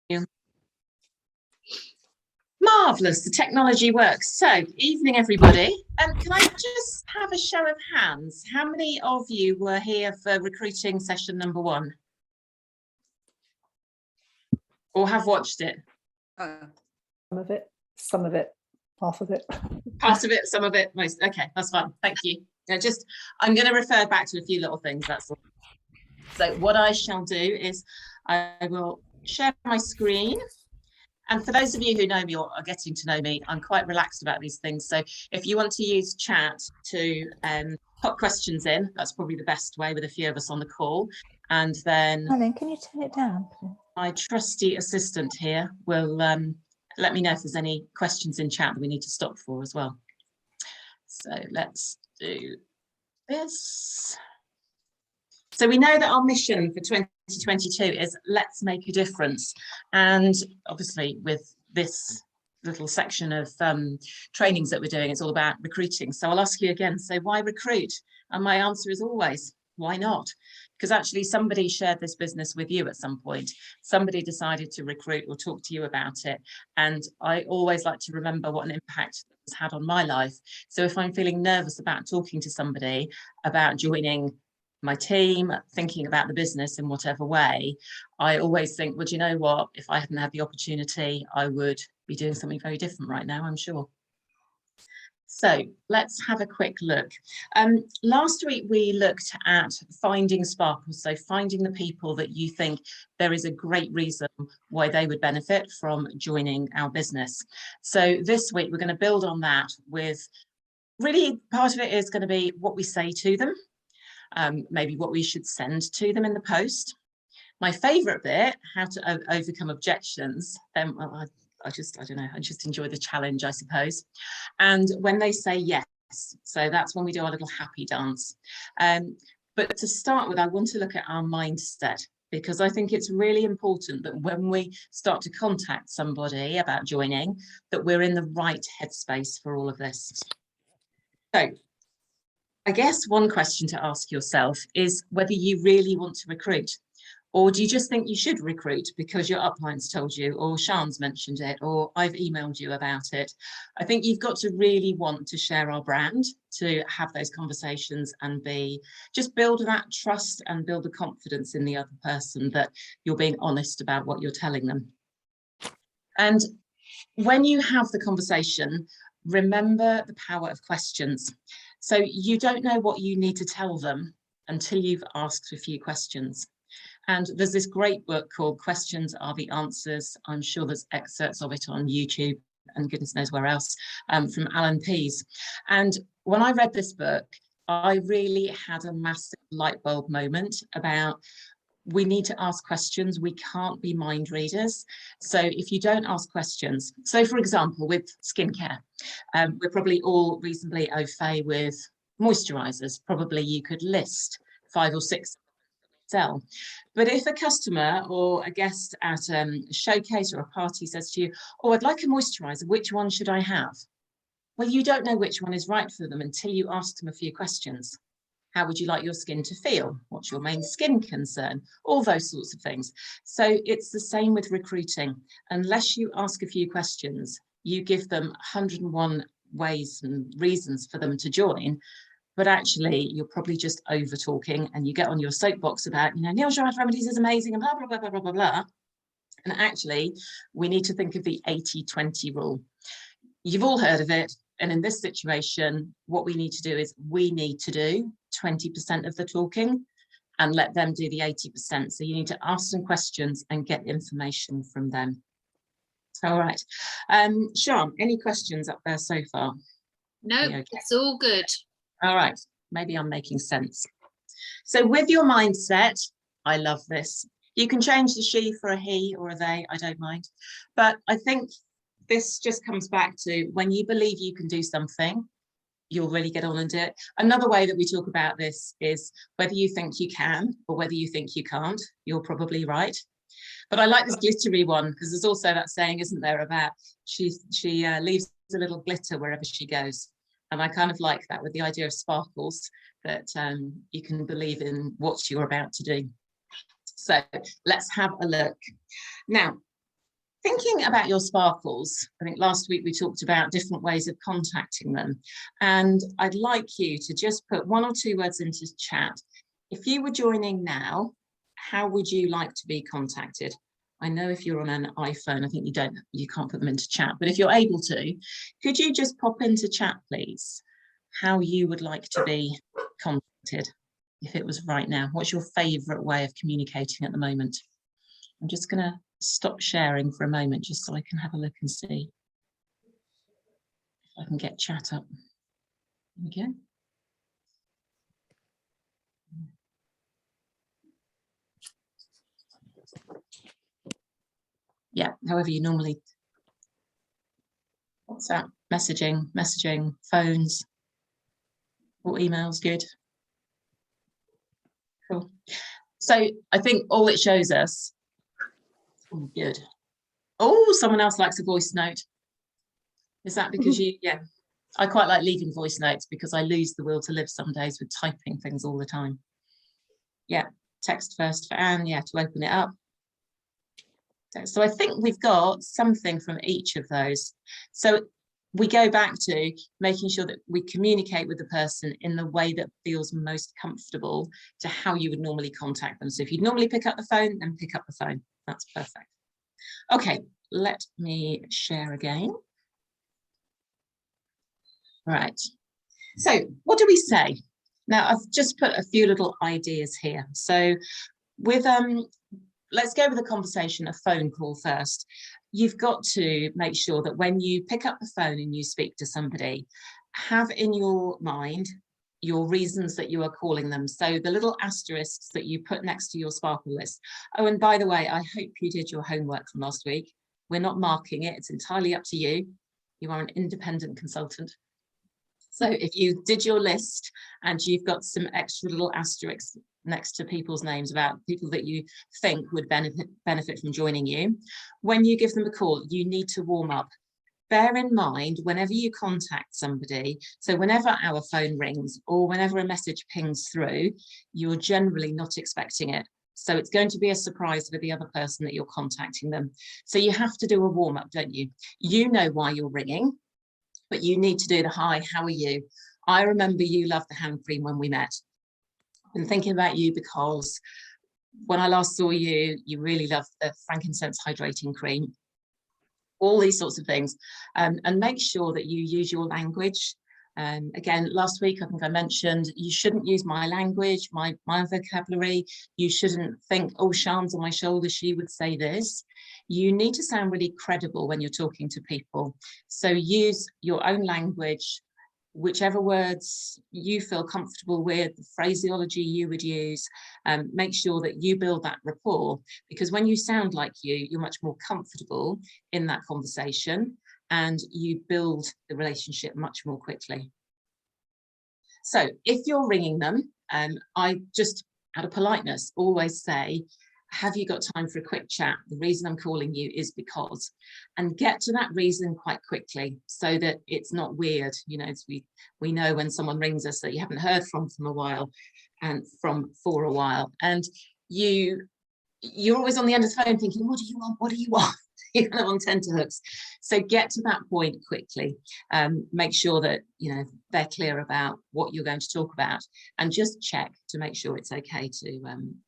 you. Marvellous, the technology works. So, evening everybody. Can I just have a show of hands? How many of you were here for recruiting session number 1? Or have watched it? Some of it, half of it. Part of it, some of it, most. Okay, that's fine. Thank you. I'm going to refer back to a few little things, that's all. So what I shall do is I will share my screen. And for those of you who know me or are getting to know me, I'm quite relaxed about these things. So if you want to use chat to put questions in, that's probably the best way with a few of us on the call. And then Helen, can you turn it down? My trusty assistant here will let me know if there's any questions in chat that we need to stop for as well. So let's do this. So we know that our mission for 2022 is let's make a difference. And obviously with this little section of trainings that we're doing, it's all about recruiting. So I'll ask you again, so why recruit? And my answer is always, why not? Because actually somebody shared this business with you at some point. Somebody decided to recruit or talk to you about it. And I always like to remember what an impact it's had on my life. So if I'm feeling nervous about talking to somebody about joining my team, thinking about the business in whatever way, I always think, well, do you know what? If I hadn't had the opportunity, I would be doing something very different right now, I'm sure. So let's have a quick look. Last week we looked at finding sparkles, so finding the people that you think there is a great reason why they would benefit from joining our business. So this week we're going to build on that with, really part of it is going to be what we say to them, maybe what we should send to them in the post. My favourite bit, how to overcome objections. Well, I don't know, I just enjoy the challenge, I suppose. And when they say yes, so that's when we do our little happy dance. But to start with, I want to look at our mindset, because I think it's really important that when we start to contact somebody about joining, that we're in the right headspace for all of this. So I guess one question to ask yourself is whether you really want to recruit. Or do you just think you should recruit because your upline's told you, or Sian's mentioned it, or I've emailed you about it? I think you've got to really want to share our brand, to have those conversations and just build that trust and build the confidence in the other person that you're being honest about what you're telling them. And when you have the conversation, remember the power of questions. So you don't know what you need to tell them until you've asked a few questions. And there's this great book called Questions Are the Answers. I'm sure there's excerpts of it on YouTube and goodness knows where else, from Alan Pease. And when I read this book, I really had a massive light bulb moment about we need to ask questions. We can't be mind readers. So if you don't ask questions, so for example, with skincare, we're probably all reasonably au fait with moisturizers. Probably you could list 5 or 6 sell. But if a customer or a guest at a showcase or a party says to you, oh, I'd like a moisturizer, which one should I have? Well, you don't know which one is right for them until you ask them a few questions. How would you like your skin to feel? What's your main skin concern? All those sorts of things. So it's the same with recruiting. Unless you ask a few questions, you give them 101 ways and reasons for them to join. But actually, you're probably just over talking and you get on your soapbox about, Neil Girard Remedies is amazing and blah, blah, blah, blah, blah, blah, blah. And actually, we need to think of the 80-20 rule. You've all heard of it. And in this situation, what we need to do is we need to do 20% of the talking and let them do the 80%. So you need to ask some questions and get information from them. All right. Sian, any questions up there so far? No, okay? It's all good. All right, maybe I'm making sense. So with your mindset, I love this. You can change the she for a he or a they, I don't mind. But I think this just comes back to when you believe you can do something, you'll really get on and do it. Another way that we talk about this is whether you think you can or whether you think you can't, you're probably right. But I like this glittery one because there's also that saying, isn't there, about she leaves a little glitter wherever she goes. And I kind of like that with the idea of sparkles, that you can believe in what you're about to do. So let's have a look. Now, thinking about your sparkles, I think last week we talked about different ways of contacting them, and I'd like you to just put 1 or 2 words into chat. If you were joining now, how would you like to be contacted? I know if you're on an iPhone, I think you can't put them into chat, but if you're able to, could you just pop into chat, please, how you would like to be contacted if it was right now? What's your favourite way of communicating at the moment? I'm just going to stop sharing for a moment just so I can have a look and see if I can get chat up. There we go. Yeah, however you normally. WhatsApp, messaging, phones, or emails, good. Cool. So I think all it shows us, oh, good. Oh, someone else likes a voice note. Is that because you, yeah, I quite like leaving voice notes because I lose the will to live some days with typing things all the time. Yeah, text first for Anne, yeah, to open it up. So I think we've got something from each of those. So we go back to making sure that we communicate with the person in the way that feels most comfortable to how you would normally contact them. So if you'd normally pick up the phone, then pick up the phone. That's perfect. Okay, let me share again. Right. So what do we say? Now, I've just put a few little ideas here. So with let's go with a conversation, a phone call first. You've got to make sure that when you pick up the phone and you speak to somebody, have in your mind your reasons that you are calling them. So the little asterisks that you put next to your sparkle list. Oh, and by the way, I hope you did your homework from last week. We're not marking it. It's entirely up to you. You are an independent consultant. So if you did your list and you've got some extra little asterisks next to people's names about people that you think would benefit from joining you, when you give them a call, you need to warm up. Bear in mind, whenever you contact somebody, so whenever our phone rings or whenever a message pings through, you're generally not expecting it. So it's going to be a surprise for the other person that you're contacting them. So you have to do a warm up, don't you? You know why you're ringing, but you need to do the hi, how are you? I remember you loved the hand cream when we met. I've been thinking about you because when I last saw you, you really loved the frankincense hydrating cream. All these sorts of things, and make sure that you use your language. Again, last week, I think I mentioned, you shouldn't use my language, my vocabulary. You shouldn't think, oh, Sian's on my shoulder, she would say this. You need to sound really credible when you're talking to people. So use your own language, whichever words you feel comfortable with, the phraseology you would use. Make sure that you build that rapport, because when you sound like you're much more comfortable in that conversation and you build the relationship much more quickly. So if you're ringing them, I just, out of politeness, always say, have you got time for a quick chat? The reason I'm calling you is because, and get to that reason quite quickly so that it's not weird. You know, we know when someone rings us that you haven't heard from a while and for a while, and you're always on the end of the phone thinking, what do you want? What do you want? You're kind of on tenterhooks. So get to that point quickly. Make sure that, you know, they're clear about what you're going to talk about, and just check to make sure it's okay to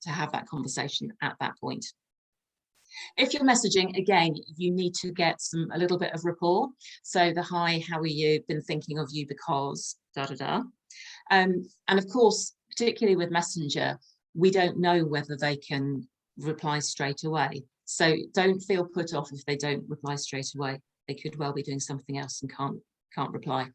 have that conversation at that point. If you're messaging, again, you need to get a little bit of rapport. So the hi, how are you? Been thinking of you because da da da. And of course, particularly with Messenger, we don't know whether they can reply straight away. So don't feel put off if they don't reply straight away. They could well be doing something else and can't reply.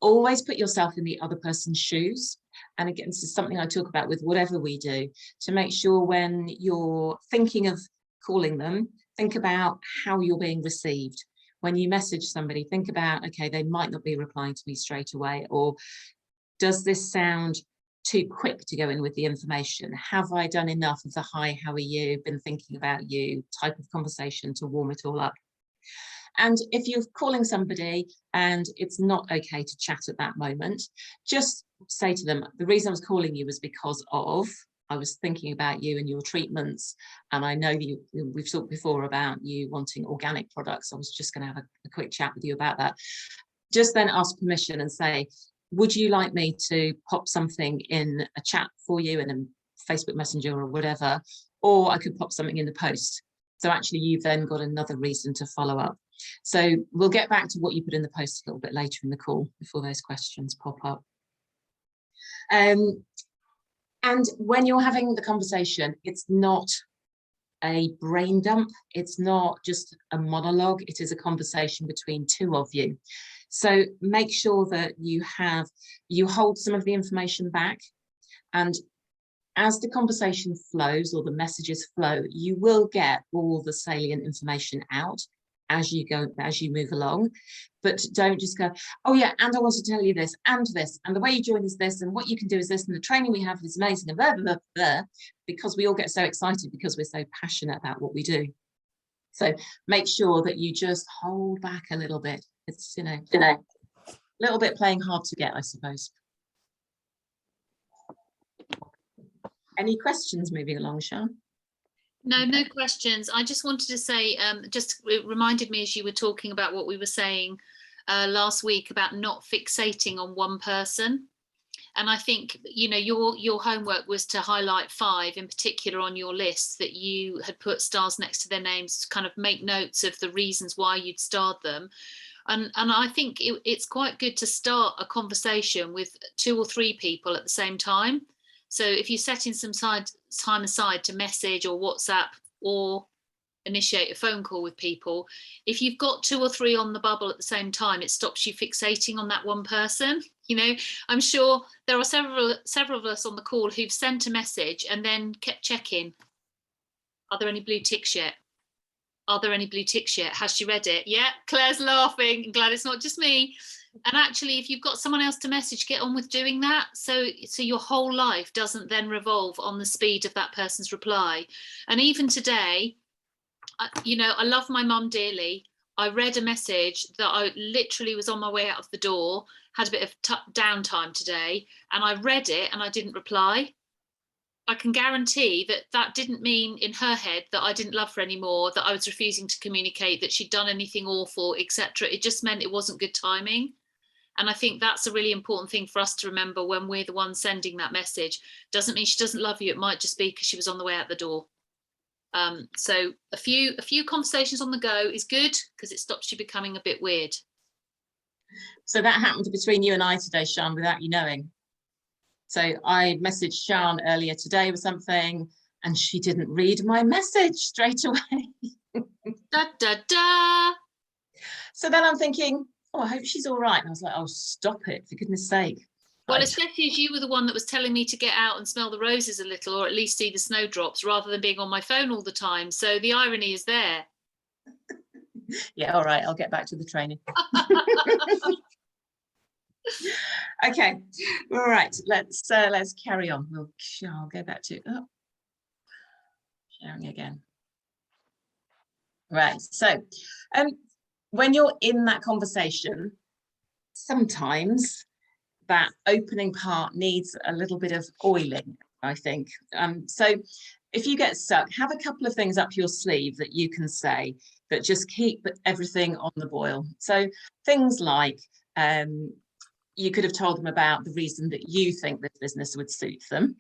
Always put yourself in the other person's shoes. And again, this is something I talk about with whatever we do, to make sure when you're thinking of calling them, think about how you're being received. When you message somebody, think about, okay, they might not be replying to me straight away, or does this sound too quick to go in with the information? Have I done enough of the hi, how are you, been thinking about you type of conversation to warm it all up? And if you're calling somebody and it's not okay to chat at that moment, just say to them, the reason I was calling you was because of, I was thinking about you and your treatments, and I know we've talked before about you wanting organic products. I was just going to have a quick chat with you about that. Just then ask permission and say, would you like me to pop something in a chat for you in a Facebook Messenger or whatever, or I could pop something in the post. So actually you've then got another reason to follow up. So we'll get back to what you put in the post a little bit later in the call before those questions pop up. And when you're having the conversation, it's not a brain dump. It's not just a monologue. It is a conversation between two of you. So make sure that you hold some of the information back, and as the conversation flows or the messages flow, you will get all the salient information out as you move along. But don't just go, oh yeah, and I want to tell you this, and the way you join is this, and what you can do is this, and the training we have is amazing, and blah, blah, blah, blah, because we all get so excited because we're so passionate about what we do. So make sure that you just hold back a little bit. It's, a little bit playing hard to get, I suppose. Any questions moving along, Sian? No, no questions. I just wanted to say, it reminded me as you were talking about what we were saying last week about not fixating on one person. And I think, your homework was to highlight 5 in particular on your list that you had put stars next to their names to kind of make notes of the reasons why you'd starred them. And I think it's quite good to start a conversation with 2 or 3 people at the same time. So if you're setting some time aside to message or WhatsApp or initiate a phone call with people, if you've got 2 or 3 on the bubble at the same time, it stops you fixating on that one person. I'm sure there are several of us on the call who've sent a message and then kept checking. Are there any blue ticks yet? Are there any blue ticks yet? Has she read it? Yeah, Claire's laughing. I'm glad it's not just me. And actually, if you've got someone else to message, get on with doing that. So your whole life doesn't then revolve on the speed of that person's reply. And even today, I love my mum dearly. I read a message that I literally was on my way out of the door, had a bit of downtime today, and I read it and I didn't reply. I can guarantee that didn't mean in her head that I didn't love her anymore, that I was refusing to communicate, that she'd done anything awful, etc. It just meant it wasn't good timing. And I think that's a really important thing for us to remember when we're the ones sending that message. Doesn't mean she doesn't love you. It might just be because she was on the way out the door. So a few conversations on the go is good because it stops you becoming a bit weird. So that happened between you and I today, Sian, without you knowing. So I messaged Sian earlier today with something, and she didn't read my message straight away. Da, da, da. So then I'm thinking, oh, I hope she's all right. And I was like, oh, stop it, for goodness sake. Well, especially as you were the one that was telling me to get out and smell the roses a little, or at least see the snowdrops, rather than being on my phone all the time. So the irony is there. Yeah, all right, I'll get back to the training. Okay, all right, let's carry on. I'll go back to sharing again. Right, so when you're in that conversation, sometimes that opening part needs a little bit of oiling, I think. So if you get stuck, have a couple of things up your sleeve that you can say that just keep everything on the boil. So things like, you could have told them about the reason that you think this business would suit them.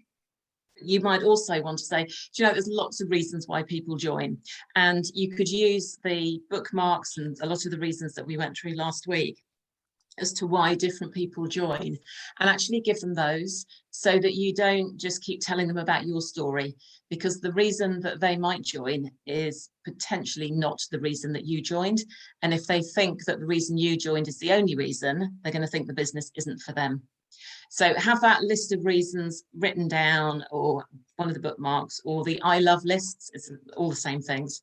You might also want to say, there's lots of reasons why people join. And you could use the bookmarks and a lot of the reasons that we went through last week as to why different people join, and actually give them those so that you don't just keep telling them about your story, because the reason that they might join is potentially not the reason that you joined. And if they think that the reason you joined is the only reason, they're going to think the business isn't for them. So have that list of reasons written down, or one of the bookmarks, or the I love lists. It's all the same things,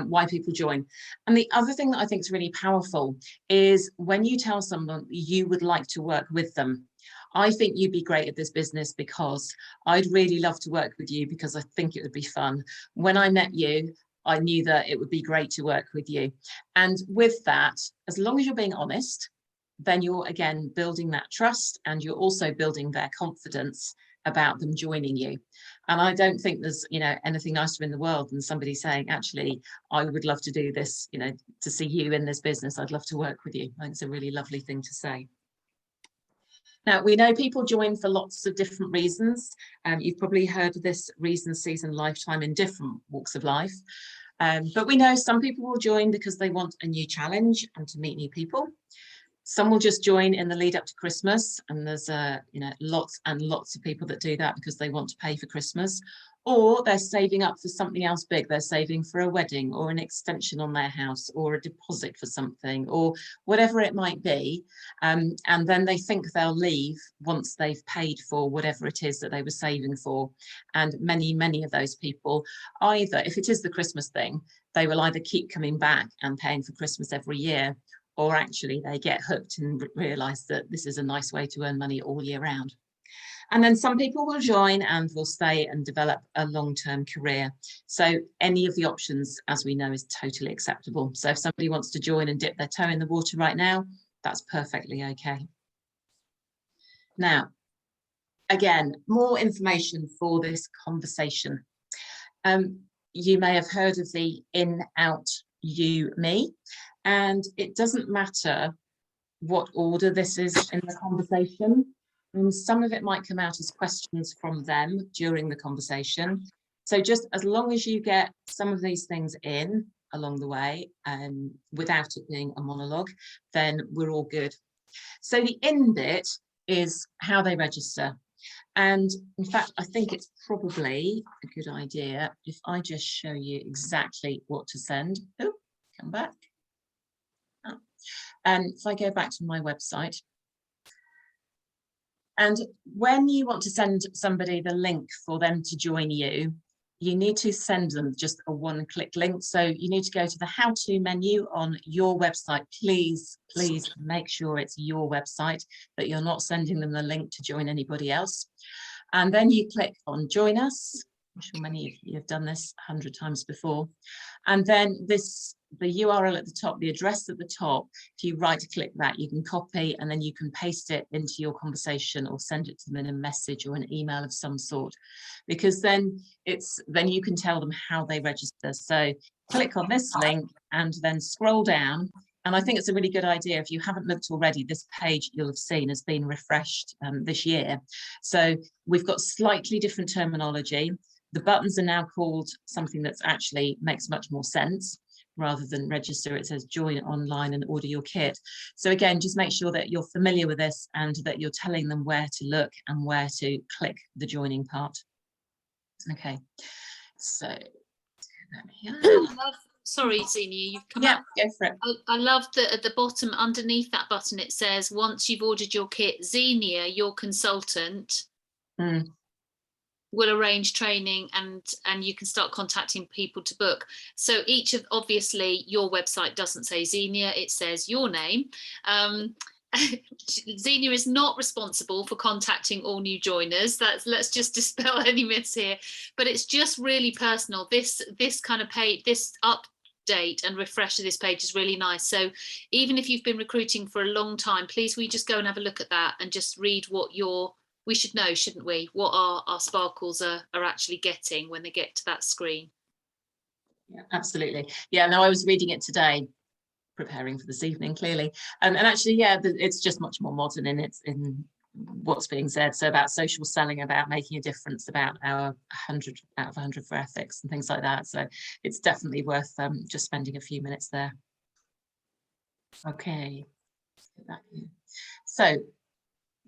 why people join. And the other thing that I think is really powerful is when you tell someone you would like to work with them. I think you'd be great at this business because I'd really love to work with you because I think it would be fun. When I met you, I knew that it would be great to work with you. And with that, as long as you're being honest, then you're again building that trust, and you're also building their confidence about them joining you. And I don't think there's, you know, anything nicer in the world than somebody saying, actually, I would love to do this, you know, to see you in this business. I'd love to work with you. I think it's a really lovely thing to say. Now, we know people join for lots of different reasons. You've probably heard of this reason, season, lifetime in different walks of life. But we know some people will join because they want a new challenge and to meet new people. Some will just join in the lead up to Christmas, and there's you know, lots and lots of people that do that because they want to pay for Christmas, or they're saving up for something else big. They're saving for a wedding or an extension on their house or a deposit for something or whatever it might be, and then they think they'll leave once they've paid for whatever it is that they were saving for. And many of those people, either if it is the Christmas thing, they will either keep coming back and paying for Christmas every year, or actually they get hooked and realize that this is a nice way to earn money all year round. And then some people will join and will stay and develop a long-term career. So any of the options, as we know, is totally acceptable. So if somebody wants to join and dip their toe in the water right now, that's perfectly okay. Now, again, more information for this conversation. You may have heard of the in, out, you, me. And it doesn't matter what order this is in the conversation. And some of it might come out as questions from them during the conversation. So just as long as you get some of these things in along the way, without it being a monologue, then we're all good. So the in bit is how they register. And in fact, I think it's probably a good idea if I just show you exactly what to send. Oh, come back. If I go back to my website, and when you want to send somebody the link for them to join you, you need to send them just a one-click link. So you need to go to the how-to menu on your website. Please make sure it's your website, that you're not sending them the link to join anybody else. And then you click on join us. I'm sure many of you have done this 100 times before. And then the URL at the top, the address at the top, if you right click that, you can copy and then you can paste it into your conversation or send it to them in a message or an email of some sort, because then you can tell them how they register. So click on this link and then scroll down. And I think it's a really good idea. If you haven't looked already, this page you'll have seen has been refreshed this year. So we've got slightly different terminology. The buttons are now called something that's actually makes much more sense. Rather than register, it says join online and order your kit. So again, just make sure that you're familiar with this and that you're telling them where to look and where to click the joining part. Okay, so sorry, Xenia, you've come yeah, up. go for it. I love that at the bottom underneath that button it says once you've ordered your kit, Xenia, your consultant, will arrange training and you can start contacting people to book. So each of, obviously your website doesn't say Xenia, it says your name. Xenia is not responsible for contacting all new joiners. Let's just dispel any myths here, but it's just really personal. This kind of page, this update and refresh of this page is really nice. So even if you've been recruiting for a long time, please we just go and have a look at that and just read what we should know, shouldn't we, what our sparkles are actually getting when they get to that screen. Yeah, absolutely. Yeah, no, I was reading it today, preparing for this evening, clearly. And actually, yeah, it's just much more modern in what's being said. So about social selling, about making a difference, about our 100 out of 100 for ethics and things like that. So it's definitely worth just spending a few minutes there. Okay. So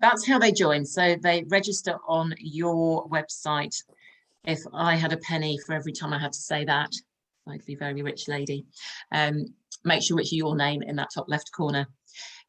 that's how they join. So they register on your website. If I had a penny for every time I had to say that, I'd be a very rich lady. Make sure it's your name in that top left corner.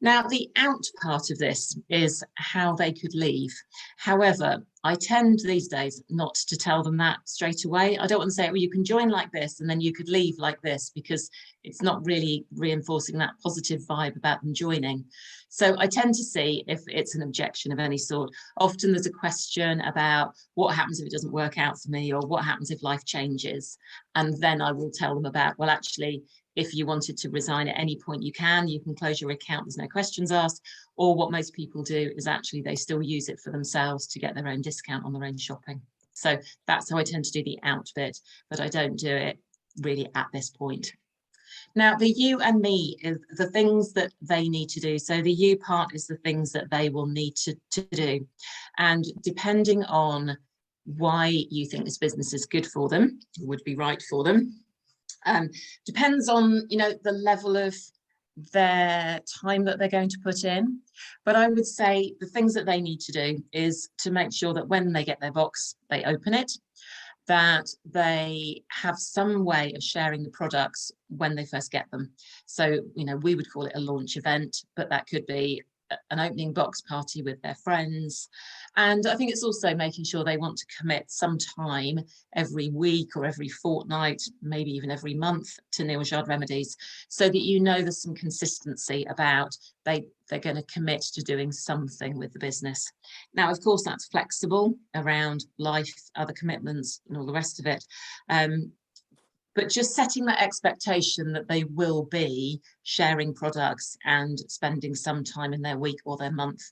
Now, the out part of this is how they could leave. However, I tend these days not to tell them that straight away. I don't want to say, well, you can join like this and then you could leave like this, because it's not really reinforcing that positive vibe about them joining. So I tend to see if it's an objection of any sort. Often there's a question about what happens if it doesn't work out for me, or what happens if life changes. And then I will tell them about, well, actually, if you wanted to resign at any point, you can close your account, there's no questions asked. Or what most people do is actually they still use it for themselves to get their own discount on their own shopping. So that's how I tend to do the out bit, but I don't do it really at this point. Now, the you and me is the things that they need to do. So the you part is the things that they will need to do. And depending on why you think this business is good for them, would be right for them, depends on, you know, the level of their time that they're going to put in. But I would say the things that they need to do is to make sure that when they get their box, they open it, that they have some way of sharing the products when they first get them. So, you know, we would call it a launch event, but that could be an opening box party with their friends. And I think it's also making sure they want to commit some time every week or every fortnight, maybe even every month, to Neil Jard Remedies, so that you know there's some consistency about they're going to commit to doing something with the business. Now, of course, that's flexible around life, other commitments and all the rest of it. But just setting that expectation that they will be sharing products and spending some time in their week or their month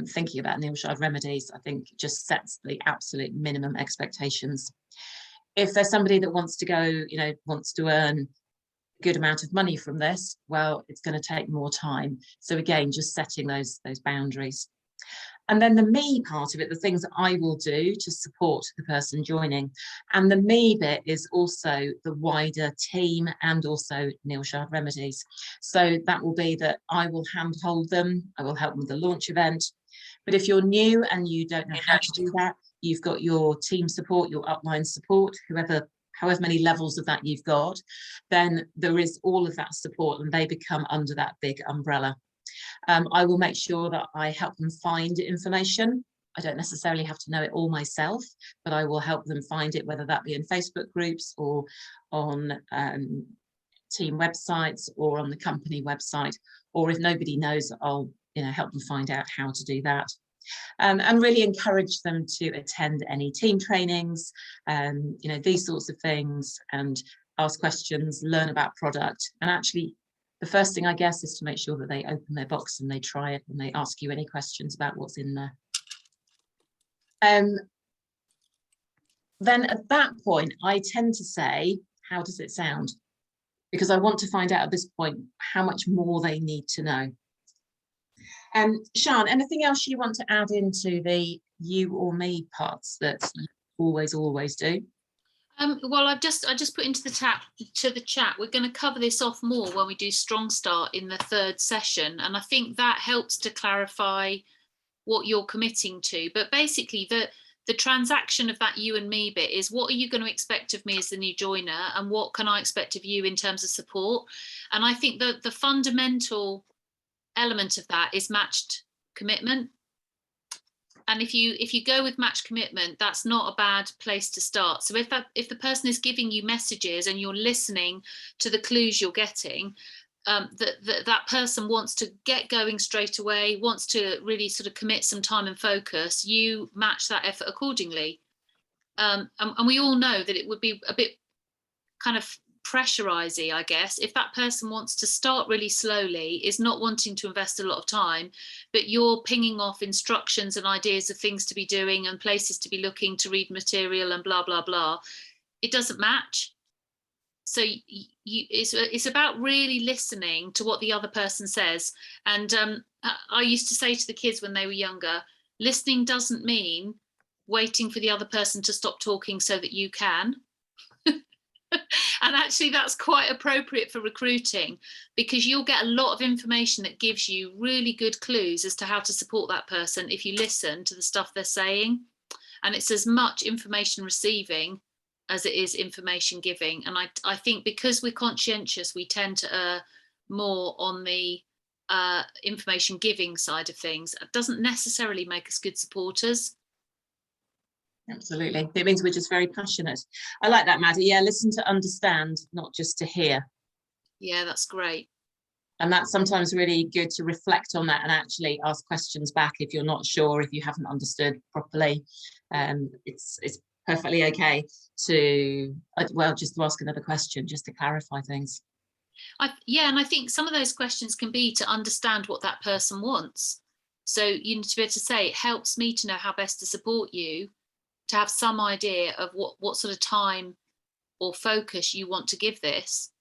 thinking about Neil Jard Remedies, I think just sets the absolute minimum expectations. If there's somebody that wants to go, you know, wants to earn a good amount of money from this, well, it's going to take more time. So again, just setting those boundaries. And then the me part of it, the things that I will do to support the person joining. And the me bit is also the wider team and also Neil Jard Remedies. So that will be that I will handhold them, I will help them with the launch event. But if you're new and you don't know how to do that, you've got your team support, your upline support, however many levels of that you've got, then there is all of that support and they become under that big umbrella. I will make sure that I help them find information. I don't necessarily have to know it all myself, but I will help them find it, whether that be in Facebook groups or on team websites or on the company website, or if nobody knows, I'll help them find out how to do that. And really encourage them to attend any team trainings, these sorts of things, and ask questions, learn about product. And actually, the first thing, I guess, is to make sure that they open their box and they try it and they ask you any questions about what's in there. Then at that point, I tend to say, how does it sound? Because I want to find out at this point how much more they need to know. Sian, anything else you want to add into the you or me parts that you always do? Well, I just put into the chat. We're going to cover this off more when we do Strong Start in the third session, and I think that helps to clarify what you're committing to. But basically, the transaction of that you and me bit is, what are you going to expect of me as the new joiner, and what can I expect of you in terms of support? And I think that the fundamental element of that is matched commitment. And if you go with matched commitment, that's not a bad place to start. So if the person is giving you messages and you're listening to the clues you're getting, that person wants to get going straight away, wants to really sort of commit some time and focus, you match that effort accordingly. And we all know that it would be a bit kind of pressurizing, I guess, if that person wants to start really slowly, is not wanting to invest a lot of time, but you're pinging off instructions and ideas of things to be doing and places to be looking to read material and blah, blah, blah. It doesn't match. So it's about really listening to what the other person says. And I used to say to the kids when they were younger, listening doesn't mean waiting for the other person to stop talking so that you can. And actually that's quite appropriate for recruiting, because you'll get a lot of information that gives you really good clues as to how to support that person if you listen to the stuff they're saying. And it's as much information receiving as it is information giving. And I think because we're conscientious, we tend to err more on the information giving side of things. It doesn't necessarily make us good supporters. Absolutely. It means we're just very passionate. I like that, Maddie. Yeah, listen to understand, not just to hear. Yeah, that's great. And that's sometimes really good to reflect on that and actually ask questions back if you're not sure, if you haven't understood properly. It's perfectly okay to, just to ask another question, just to clarify things. And I think some of those questions can be to understand what that person wants. So you need to be able to say, it helps me to know how best to support you. to have some idea of what sort of time or focus you want to give this,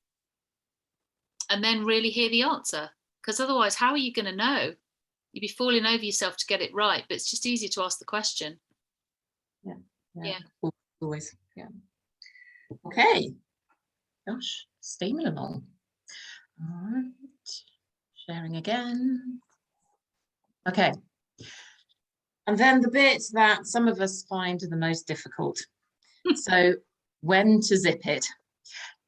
and then really hear the answer. Because otherwise, how are you going to know? You'd be falling over yourself to get it right, but it's just easier to ask the question. Yeah. Always. Yeah. Okay. Gosh, steaming along. All right. Sharing again. Okay. And then the bit that some of us find the most difficult. So when to zip it.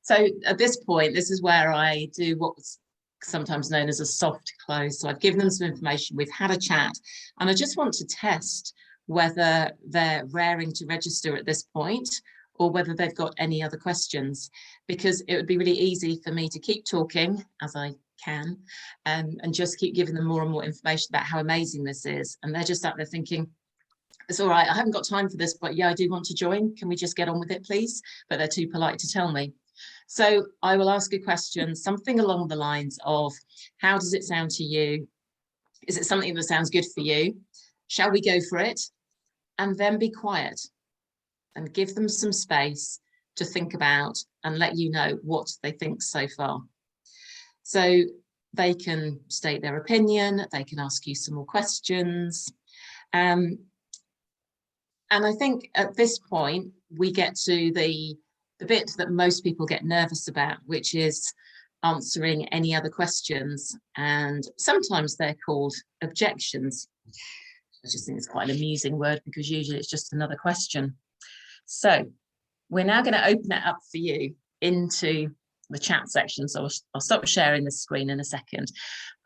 So at this point, this is where I do what's sometimes known as a soft close. So I've given them some information, we've had a chat, and I just want to test whether they're raring to register at this point or whether they've got any other questions, because it would be really easy for me to keep talking as I can and just keep giving them more and more information about how amazing this is. And they're just out there thinking, it's all right, I haven't got time for this, but yeah, I do want to join. Can we just get on with it, please? But they're too polite to tell me. So I will ask a question, something along the lines of, how does it sound to you? Is it something that sounds good for you? Shall we go for it? And then be quiet and give them some space to think about and let you know what they think so far. So they can state their opinion, they can ask you some more questions. And I think at this point, we get to the bit that most people get nervous about, which is answering any other questions. And sometimes they're called objections. I just think it's quite an amusing word, because usually it's just another question. So we're now going to open it up for you into the chat section. So I'll stop sharing the screen in a second.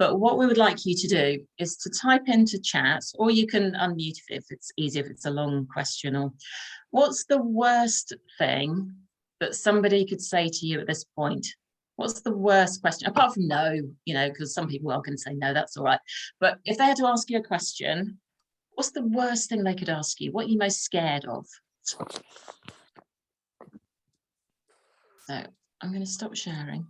But what we would like you to do is to type into chat, or you can unmute if it's easier, if it's a long question. Or what's the worst thing that somebody could say to you at this point? What's the worst question, apart from no, you know, because some people are going to say no, that's all right. But if they had to ask you a question, what's the worst thing they could ask you? What are you most scared of? So I'm going to stop sharing.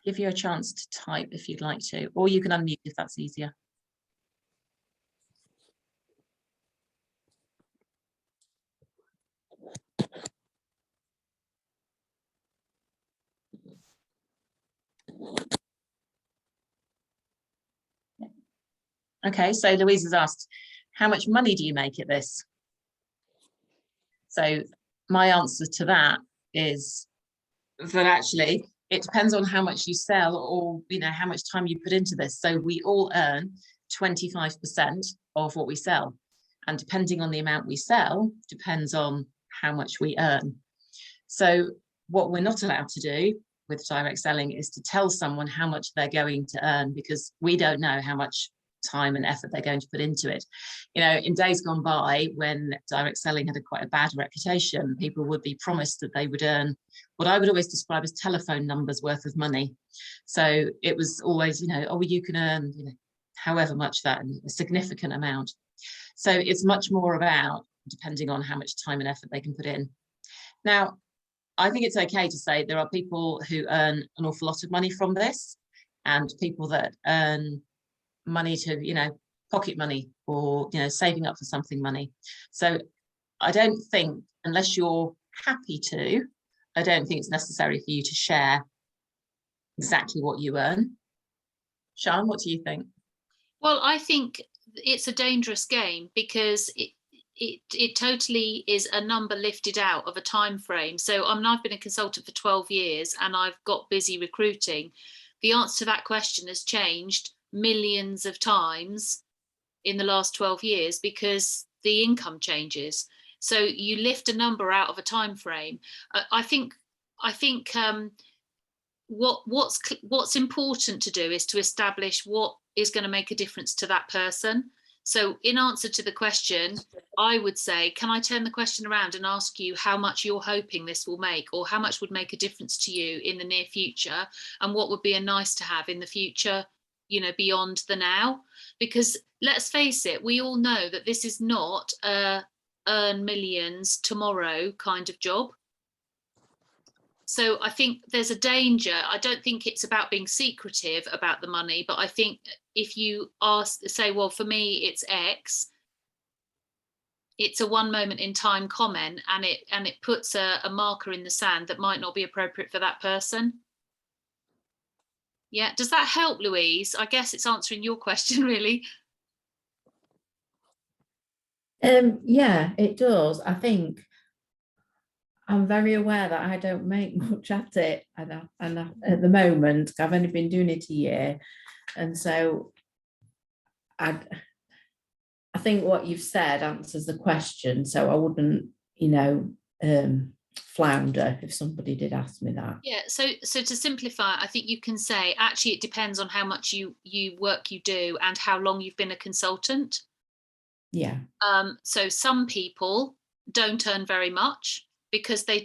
Give you a chance to type if you'd like to, or you can unmute if that's easier. Okay, so Louise has asked, how much money do you make at this? So my answer to that is that actually it depends on how much you sell, or you know, how much time you put into this. So we all earn 25% of what we sell, and depending on the amount we sell depends on how much we earn. So what we're not allowed to do with direct selling is to tell someone how much they're going to earn, because we don't know how much time and effort they're going to put into it. You know, in days gone by, when direct selling had quite a bad reputation, people would be promised that they would earn what I would always describe as telephone numbers worth of money. So it was always, you know, oh, you can earn, you know, however much, that, a significant amount. So it's much more about depending on how much time and effort they can put in. Now, I think it's okay to say there are people who earn an awful lot of money from this, and people that earn money to, you know, pocket money, or, you know, saving up for something money. So I don't think, unless you're happy to, I don't think it's necessary for you to share exactly what you earn. Sian, what do you think? Well, I think it's a dangerous game, because it totally is a number lifted out of a time frame. So I've been a consultant for 12 years and I've got busy recruiting. The answer to that question has changed millions of times in the last 12 years because the income changes. So you lift a number out of a time frame. I think what's important to do is to establish what is going to make a difference to that person. So in answer to the question, I would say, can I turn the question around and ask you how much you're hoping this will make, or how much would make a difference to you in the near future, and what would be a nice to have in the future, you know, beyond the now? Because let's face it, we all know that this is not a earn millions tomorrow kind of job. So I think there's a danger. I don't think it's about being secretive about the money, but I think if you say, well, for me, it's X, it's a one moment in time comment, and it puts a marker in the sand that might not be appropriate for that person. Yeah, does that help, Louise? I guess it's answering your question, really. Yeah, it does. I think I'm very aware that I don't make much at it, and at the moment I've only been doing it a year, and so I think what you've said answers the question. So I wouldn't, flounder if somebody did ask me that. Yeah, so to simplify, I think you can say actually it depends on how much work you do and how long you've been a consultant. Yeah. So some people don't earn very much because they're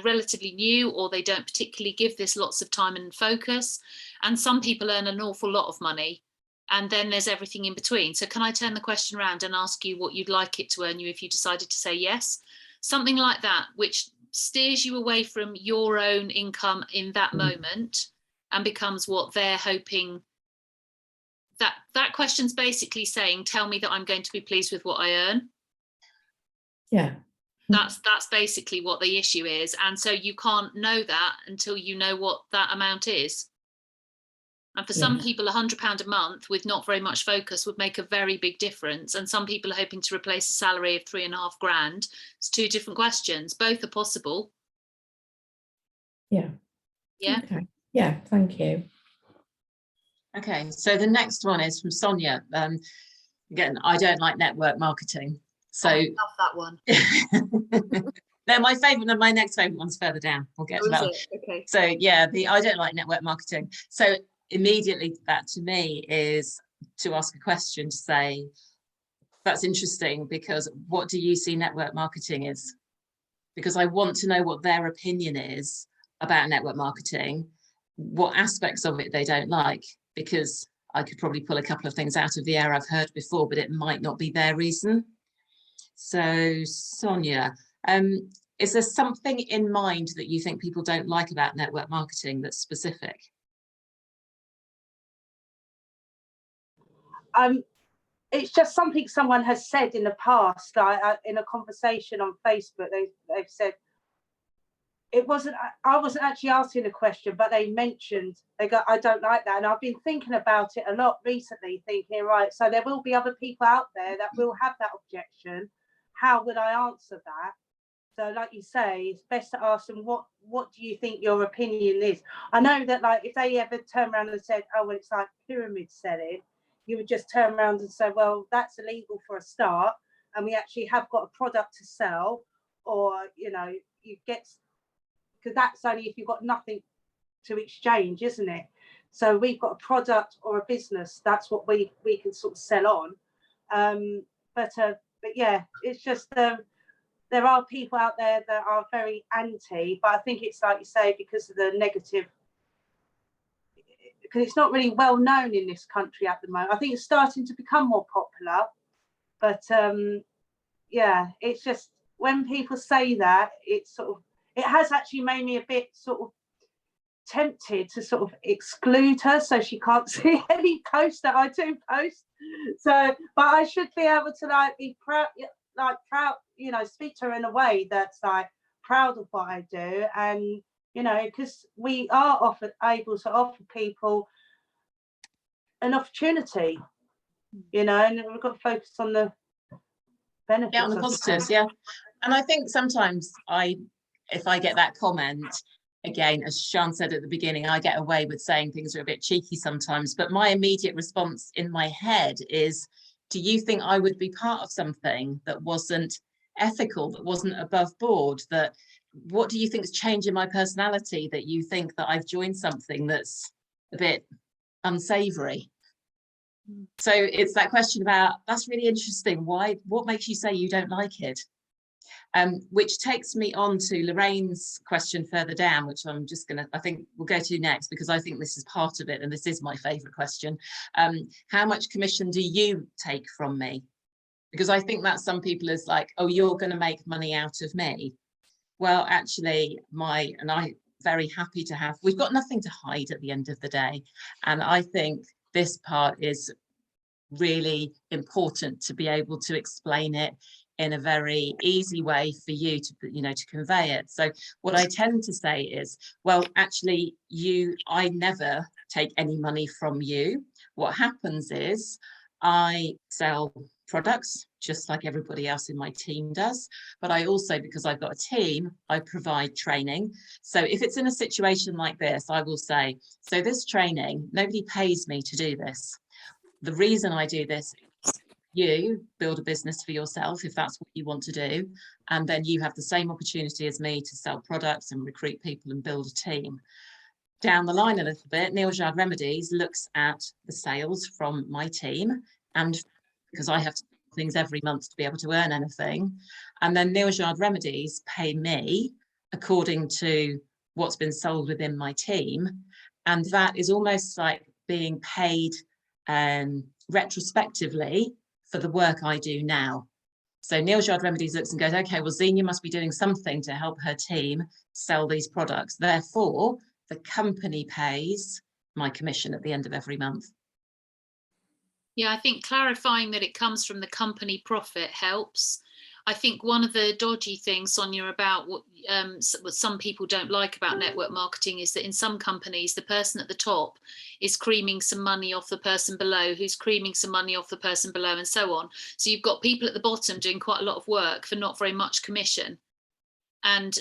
relatively new, or they don't particularly give this lots of time and focus. And some people earn an awful lot of money, and then there's everything in between. So can I turn the question around and ask you what you'd like it to earn you if you decided to say yes? Something like that, which steers you away from your own income in that moment and becomes what they're hoping. That question's basically saying, tell me that I'm going to be pleased with what I earn. Yeah. That's basically what the issue is. And so you can't know that until you know what that amount is. And for some people, £100 a month with not very much focus would make a very big difference. And some people are hoping to replace a salary of £3.5 grand. It's two different questions. Both are possible. Yeah. Yeah. Okay. Yeah. Thank you. Okay, so the next one is from Sonia. Again, I don't like network marketing. So I love that one. They're my favourite, and my next favourite one's further down. We'll get to that one. Okay. So yeah, I don't like network marketing. So immediately that to me is to ask a question to say, that's interesting, because what do you see network marketing is? Because I want to know what their opinion is about network marketing, what aspects of it they don't like, because I could probably pull a couple of things out of the air I've heard before, but it might not be their reason. So Sonia, is there something in mind that you think people don't like about network marketing that's specific? It's just something someone has said in the past. In a conversation on Facebook, they've said, I wasn't actually asking a question, but they mentioned, they go, I don't like that. And I've been thinking about it a lot recently, thinking, right, so there will be other people out there that will have that objection. How would I answer that? So like you say, it's best to ask them, what do you think your opinion is? I know that, like, if they ever turn around and said, oh, well, it's like pyramid selling, you would just turn around and say, well, that's illegal for a start, and we actually have got a product to sell, or, you get, because that's only if you've got nothing to exchange, isn't it? So we've got a product or a business, that's what we can sort of sell on. But yeah, it's just, there are people out there that are very anti, but I think it's like you say, because of the negative, because it's not really well known in this country at the moment. I think it's starting to become more popular, but yeah, it's just when people say that, it's sort of, it has actually made me a bit sort of tempted to sort of exclude her so she can't see any posts that I do post. So, but I should be able to like be proud, speak to her in a way that's like proud of what I do, and because we are able to offer people an opportunity, and we've got to focus on the benefits. Yeah, on the positives, yeah. And I think sometimes if I get that comment, again, as Sian said at the beginning, I get away with saying things are a bit cheeky sometimes, but my immediate response in my head is, do you think I would be part of something that wasn't ethical, that wasn't above board? What do you think is changing my personality that you think that I've joined something that's a bit unsavory? So it's that question about, that's really interesting. What makes you say you don't like it? Which takes me on to Lorraine's question further down, which I think we'll go to next, because I think this is part of it, and this is my favourite question. How much commission do you take from me? Because I think that some people is like, oh, you're going to make money out of me. Well, actually, I'm very happy to have, we've got nothing to hide at the end of the day. And I think this part is really important to be able to explain it in a very easy way for you to, to convey it. So what I tend to say is, well, actually, I never take any money from you. What happens is I sell products just like everybody else in my team does, but I also, because I've got a team, I provide training. So if it's in a situation like this, I will say, so this training, nobody pays me to do this. The reason I do this, you build a business for yourself if that's what you want to do, and then you have the same opportunity as me to sell products and recruit people and build a team. Down the line a little bit, Neil Jard Remedies looks at the sales from my team, and because I have to do things every month to be able to earn anything, and then Neil Jard Remedies pay me according to what's been sold within my team, and that is almost like being paid retrospectively for the work I do now. So Neil Jard Remedies looks and goes, okay, well, Xenia must be doing something to help her team sell these products. Therefore, the company pays my commission at the end of every month. Yeah, I think clarifying that it comes from the company profit helps. I think one of the dodgy things, Sonia, about what some people don't like about network marketing is that in some companies, the person at the top is creaming some money off the person below, who's creaming some money off the person below, and so on. So you've got people at the bottom doing quite a lot of work for not very much commission. And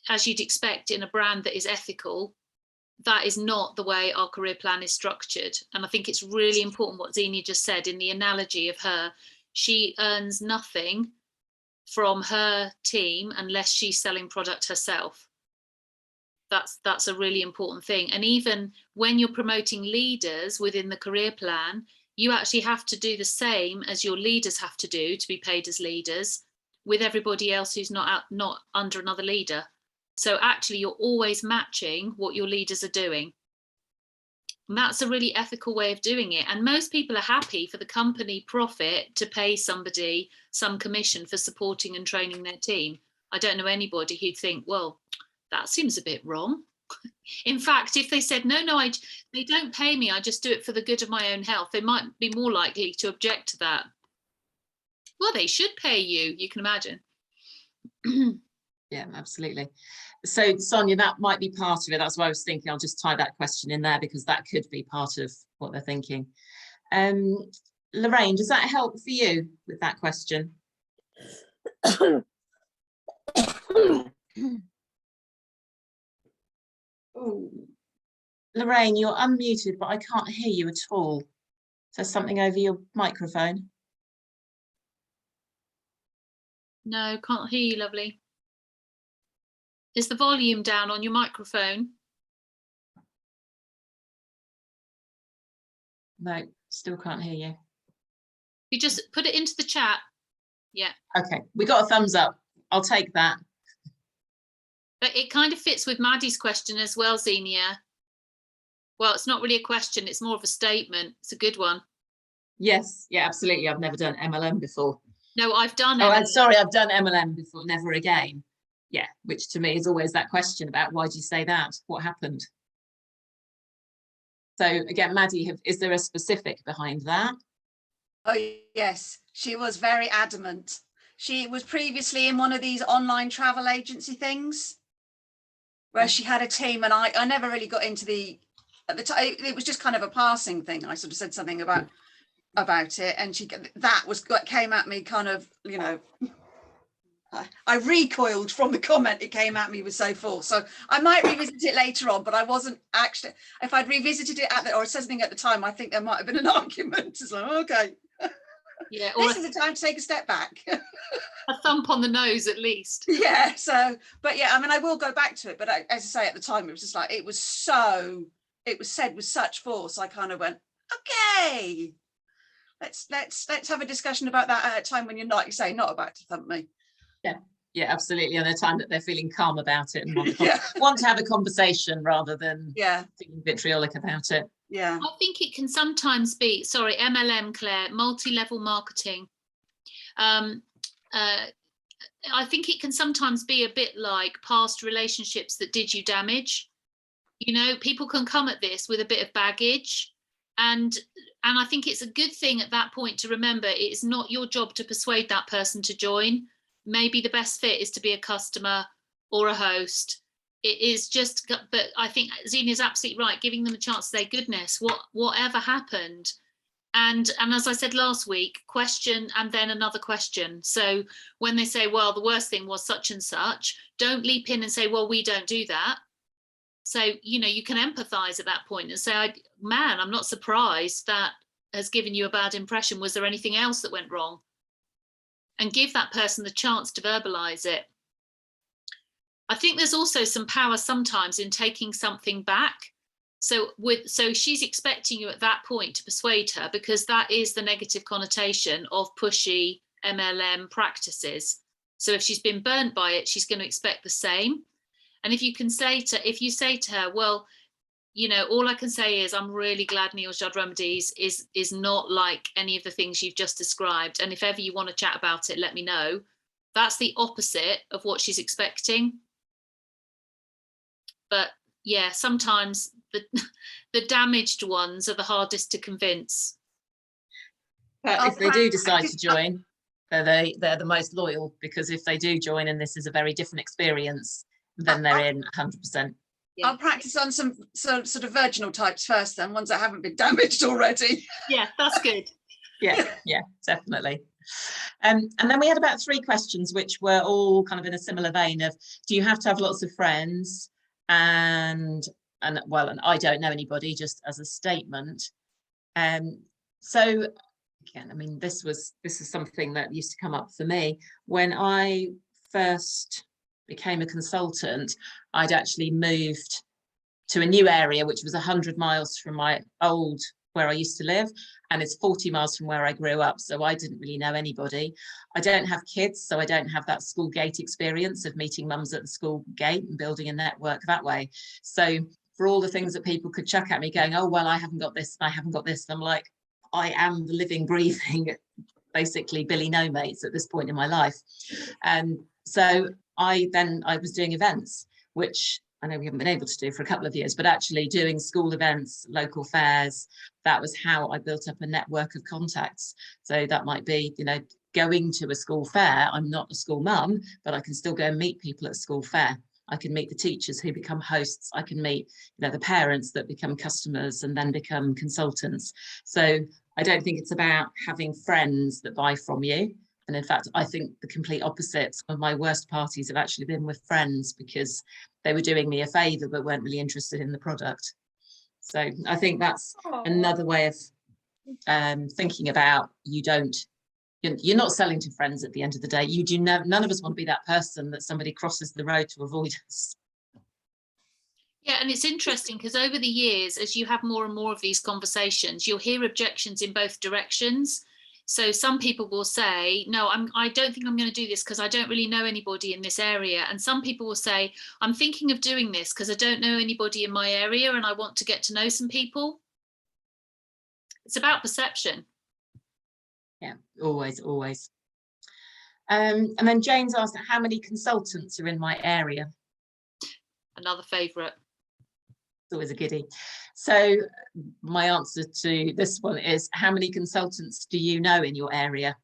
as you'd expect in a brand that is ethical, that is not the way our career plan is structured. And I think it's really important what Xenia just said in the analogy of her. She earns nothing from her team unless she's selling product herself. That's a really important thing. And even when you're promoting leaders within the career plan, you actually have to do the same as your leaders have to do to be paid as leaders with everybody else who's not under another leader. So actually you're always matching what your leaders are doing. And that's a really ethical way of doing it. And most people are happy for the company profit to pay somebody some commission for supporting and training their team. I don't know anybody who'd think, well, that seems a bit wrong. In fact, if they said, no, they don't pay me, I just do it for the good of my own health, they might be more likely to object to that. Well, they should pay you, you can imagine. Yeah, absolutely. So Sonia, that might be part of it. That's why I was thinking I'll just tie that question in there, because that could be part of what they're thinking. Lorraine, does that help for you with that question? Oh, Lorraine, you're unmuted, but I can't hear you at all. Is there something over your microphone? No, can't hear you, lovely. Is the volume down on your microphone? No, still can't hear you. You just put it into the chat. Yeah. Okay, we got a thumbs up. I'll take that. But it kind of fits with Maddie's question as well, Xenia. Well, it's not really a question, it's more of a statement. It's a good one. Yes, yeah, absolutely. I've never done MLM before. No, I've done Oh, MLM. I'm sorry, I've done MLM before, never again. Yeah, which to me is always that question about why do you say that? What happened? So again, Maddie, is there a specific behind that? Oh, yes, she was very adamant. She was previously in one of these online travel agency things where she had a team, and I never really got into at the time, it was just kind of a passing thing. I sort of said something about it, and that came at me kind of, you know, I recoiled from the comment it came at me with so full. So I might revisit it later on, but I wasn't actually, if I'd revisited it or said something at the time, I think there might have been an argument. It's like, okay. Yeah, or this is the time to take a step back. a thump on the nose at least. Yeah, so, but yeah, I mean, I will go back to it, but as I say, at the time, it was just like, it was said with such force, I kind of went, okay, let's have a discussion about that at a time when you're not, you say, not about to thump me. Yeah, absolutely. And the time that they're feeling calm about it and Yeah. want to have a conversation rather than feeling vitriolic about it. Yeah. I think it can sometimes be, sorry, MLM, Claire, multi-level marketing. I think it can sometimes be a bit like past relationships that did you damage. You know, people can come at this with a bit of baggage, And I think it's a good thing at that point to remember it's not your job to persuade that person to join. Maybe the best fit is to be a customer or a host. It is just, but I think Zena is absolutely right, giving them a chance to say, goodness, whatever happened. And as I said last week, question and then another question. So when they say, well, the worst thing was such and such, don't leap in and say, well, we don't do that. So, you know, you can empathize at that point and say, man, I'm not surprised that has given you a bad impression. Was there anything else that went wrong? And give that person the chance to verbalize it. I think there's also some power sometimes in taking something back. So she's expecting you at that point to persuade her, because that is the negative connotation of pushy MLM practices. So if she's been burnt by it, she's going to expect the same. And if you say to her, well, you know, all I can say is I'm really glad Neal's Yard Remedies is not like any of the things you've just described. And if ever you want to chat about it, let me know. That's the opposite of what she's expecting. But yeah, sometimes the damaged ones are the hardest to convince. But if they do decide to join, they're the most loyal, because if they do join and this is a very different experience, then they're in 100%. I'll practice on some sort of virginal types first, then, ones that haven't been damaged already. Yeah, that's good. Yeah, definitely. And then we had about 3 questions, which were all kind of in a similar vein of, do you have to have lots of friends? And I don't know anybody, just as a statement. So again, I mean, this is something that used to come up for me when I first became a consultant. I'd actually moved to a new area, which was 100 miles from my old where I used to live, and it's 40 miles from where I grew up. So I didn't really know anybody. I don't have kids, so I don't have that school gate experience of meeting mums at the school gate and building a network that way. So for all the things that people could chuck at me going, oh, well, I haven't got this, and I haven't got this. And I'm like, I am the living, breathing, basically Billy No Mates at this point in my life. And so I was doing events, which I know we haven't been able to do for a couple of years, but actually doing school events, local fairs, that was how I built up a network of contacts. So that might be, you know, going to a school fair. I'm not a school mum, but I can still go and meet people at a school fair. I can meet the teachers who become hosts. I can meet, you know, the parents that become customers and then become consultants. So I don't think it's about having friends that buy from you. And in fact, I think the complete opposite. Some of my worst parties have actually been with friends because they were doing me a favour but weren't really interested in the product. So I think that's another way of thinking about, you're not selling to friends at the end of the day. None of us want to be that person that somebody crosses the road to avoid us. Yeah, and it's interesting because over the years, as you have more and more of these conversations, you'll hear objections in both directions. So some people will say, no, I don't think I'm going to do this because I don't really know anybody in this area. And some people will say, I'm thinking of doing this because I don't know anybody in my area and I want to get to know some people. It's about perception. Yeah, always. And then Jane's asked, how many consultants are in my area? Another favourite. It's always a goodie. So my answer to this one is, how many consultants do you know in your area?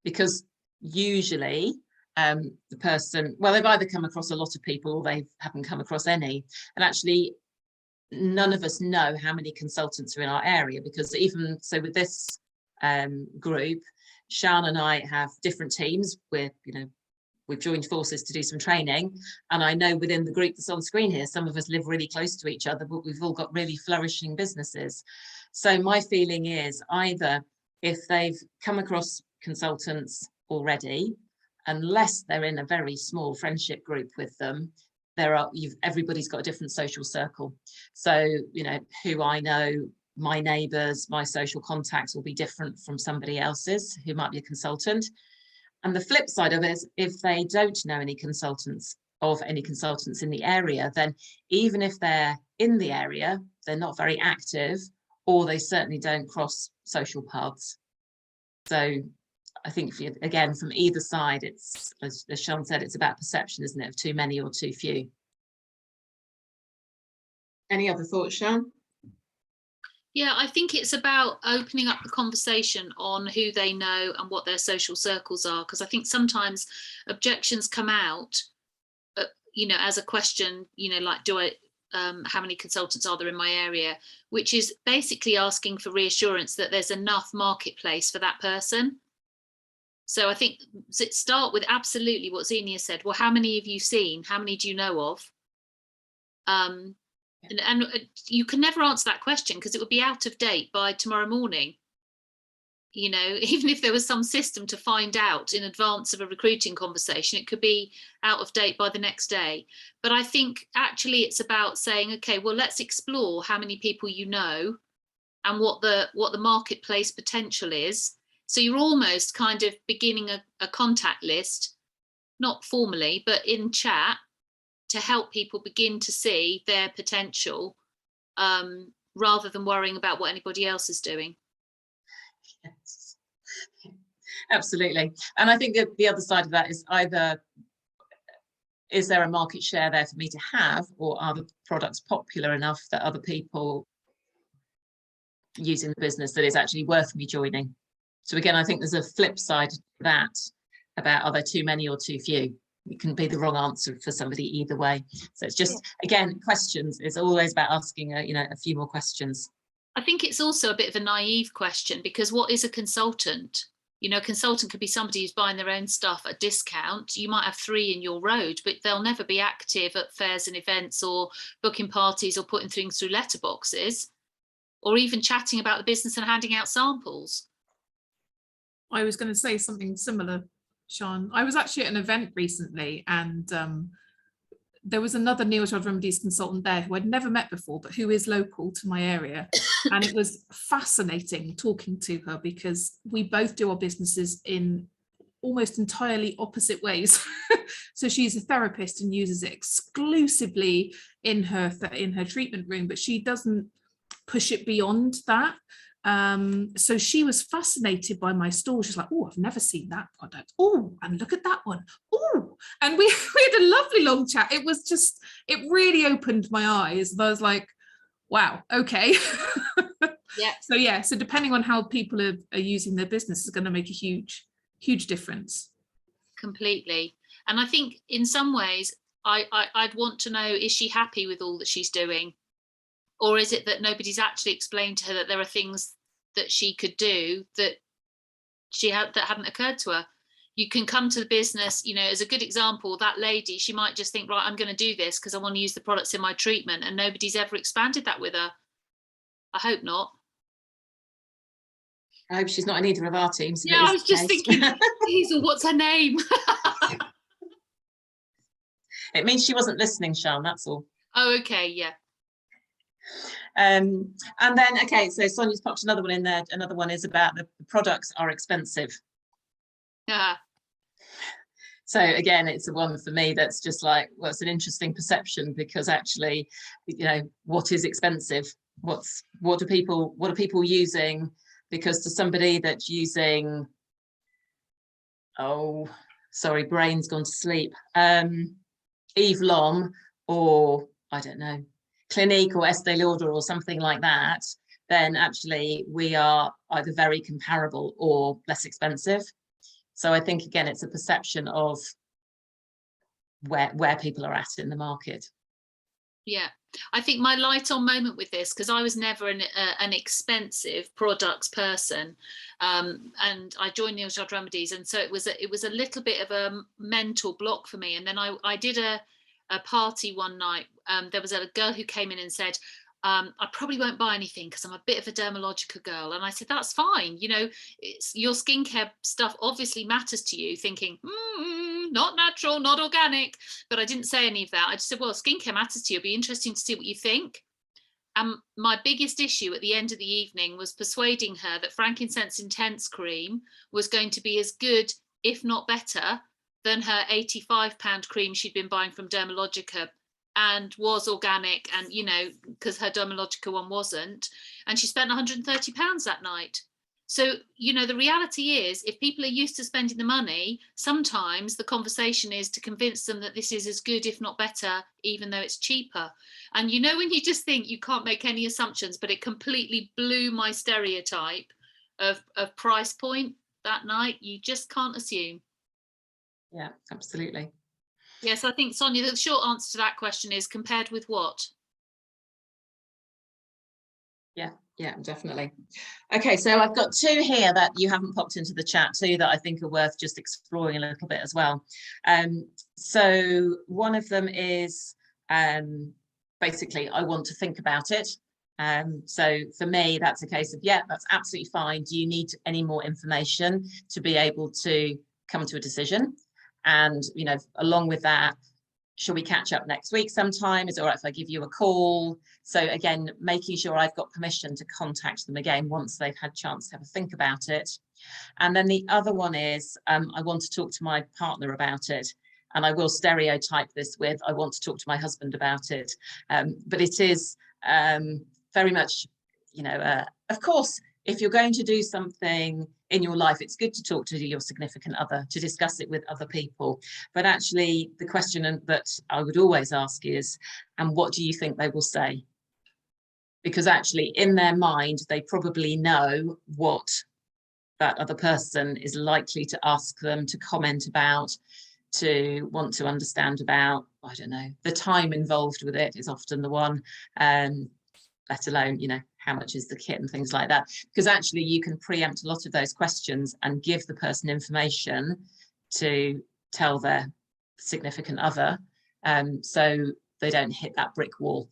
Because usually the person, well, they've either come across a lot of people or they haven't come across any. And actually, none of us know how many consultants are in our area, because even so with this group, Sian and I have different teams. We've joined forces to do some training, and I know within the group that's on screen here, some of us live really close to each other, but we've all got really flourishing businesses. So my feeling is, either if they've come across consultants already, unless they're in a very small friendship group with them, everybody's got a different social circle. So, you know, who I know, my neighbours, my social contacts will be different from somebody else's who might be a consultant. And the flip side of it is, if they don't know any consultants in the area, then even if they're in the area, they're not very active, or they certainly don't cross social paths. So I think, again, from either side, it's, as Sian said, it's about perception, isn't it, of too many or too few. Any other thoughts, Sian? Yeah, I think it's about opening up the conversation on who they know and what their social circles are, because I think sometimes objections come out, as a question, like, how many consultants are there in my area, which is basically asking for reassurance that there's enough marketplace for that person. So I think start with absolutely what Xenia said. Well, how many have you seen? How many do you know of? And you can never answer that question because it would be out of date by tomorrow morning. Even if there was some system to find out in advance of a recruiting conversation, it could be out of date by the next day. But I think actually it's about saying, okay, well, let's explore how many people you know and what the marketplace potential is. So you're almost kind of beginning a contact list, not formally, but in chat, to help people begin to see their potential, rather than worrying about what anybody else is doing. Yes, absolutely. And I think that the other side of that is either, is there a market share there for me to have, or are the products popular enough that other people using the business that is actually worth me joining? So again, I think there's a flip side to that about, are there too many or too few? It can be the wrong answer for somebody either way. So it's just, again, questions. It's always about asking a few more questions. I think it's also a bit of a naive question, because what is a consultant? A consultant could be somebody who's buying their own stuff at a discount. You might have 3 in your road, but they'll never be active at fairs and events or booking parties or putting things through letterboxes, or even chatting about the business and handing out samples. I was going to say something similar, Sean. I was actually at an event recently, and there was another Neil Child Remedies consultant there who I'd never met before, but who is local to my area. And it was fascinating talking to her, because we both do our businesses in almost entirely opposite ways. So she's a therapist and uses it exclusively in her treatment room, but she doesn't push it beyond that. So she was fascinated by my stall. She's like, oh, I've never seen that product. Oh, and look at that one. Oh, and we had a lovely long chat. It really opened my eyes. And I was like, wow, okay. Yeah. So depending on how people are using their business is going to make a huge difference. Completely. And I think in some ways, I'd want to know, is she happy with all that she's doing? Or is it that nobody's actually explained to her that there are things that she could do that that hadn't occurred to her? You can come to the business, as a good example, that lady, she might just think, right, I'm going to do this because I want to use the products in my treatment, and nobody's ever expanded that with her. I hope not. I hope she's not in either of our teams. Yeah, I was just thinking, Hazel, what's her name? It means she wasn't listening, Sean, that's all. Oh, okay, yeah. And then, okay, so Sonia's popped another one in there. Another one is about the products are expensive. Yeah. So again, it's a one for me that's just like, well, it's an interesting perception, because actually, what is expensive? What are people using? Because to somebody that's using, oh, sorry, brain's gone to sleep, Eve Lom, or I don't know, Clinique or Estee Lauder or something like that, then actually we are either very comparable or less expensive. So I think, again, it's a perception of where people are at in the market. Yeah, I think my light on moment with this, because I was never an expensive products person, and I joined Neil Child Remedies, and so it was a little bit of a mental block for me. And then I did a party one night. There was a girl who came in and said, I probably won't buy anything because I'm a bit of a Dermalogica girl. And I said, that's fine. It's your skincare stuff obviously matters to you, thinking, not natural, not organic. But I didn't say any of that. I just said, well, skincare matters to you. It'd be interesting to see what you think. And my biggest issue at the end of the evening was persuading her that Frankincense Intense cream was going to be as good, if not better, than her £85 cream she'd been buying from Dermalogica, and was organic, and because her Dermalogica one wasn't, and she spent £130 that night. So, you know, the reality is, if people are used to spending the money, sometimes the conversation is to convince them that this is as good, if not better, even though it's cheaper. And you know, when you just think you can't make any assumptions, but it completely blew my stereotype of price point that night, you just can't assume. Yeah, absolutely. Yes, I think, Sonia, the short answer to that question is compared with what? Yeah, definitely. Okay, so I've got two here that you haven't popped into the chat, two that I think are worth just exploring a little bit as well. So one of them is basically, I want to think about it. So for me, that's a case of, yeah, that's absolutely fine. Do you need any more information to be able to come to a decision? And, you know, along with that, shall we catch up next week sometime? Is it all right if I give you a call? So again, making sure I've got permission to contact them again once they've had a chance to have a think about it. And then the other one is, I want to talk to my partner about it. And I will stereotype this with, I want to talk to my husband about it. But it is very much, you know, of course, if you're going to do something in your life, it's good to talk to your significant other, to discuss it with other people. But actually, the question that I would always ask is, and what do you think they will say? Because actually, in their mind, they probably know what that other person is likely to ask them, to comment about, to want to understand about. I don't know, the time involved with it is often the one, let alone, you know, how much is the kit and things like that. Because actually you can preempt a lot of those questions and give the person information to tell their significant other, so they don't hit that brick wall.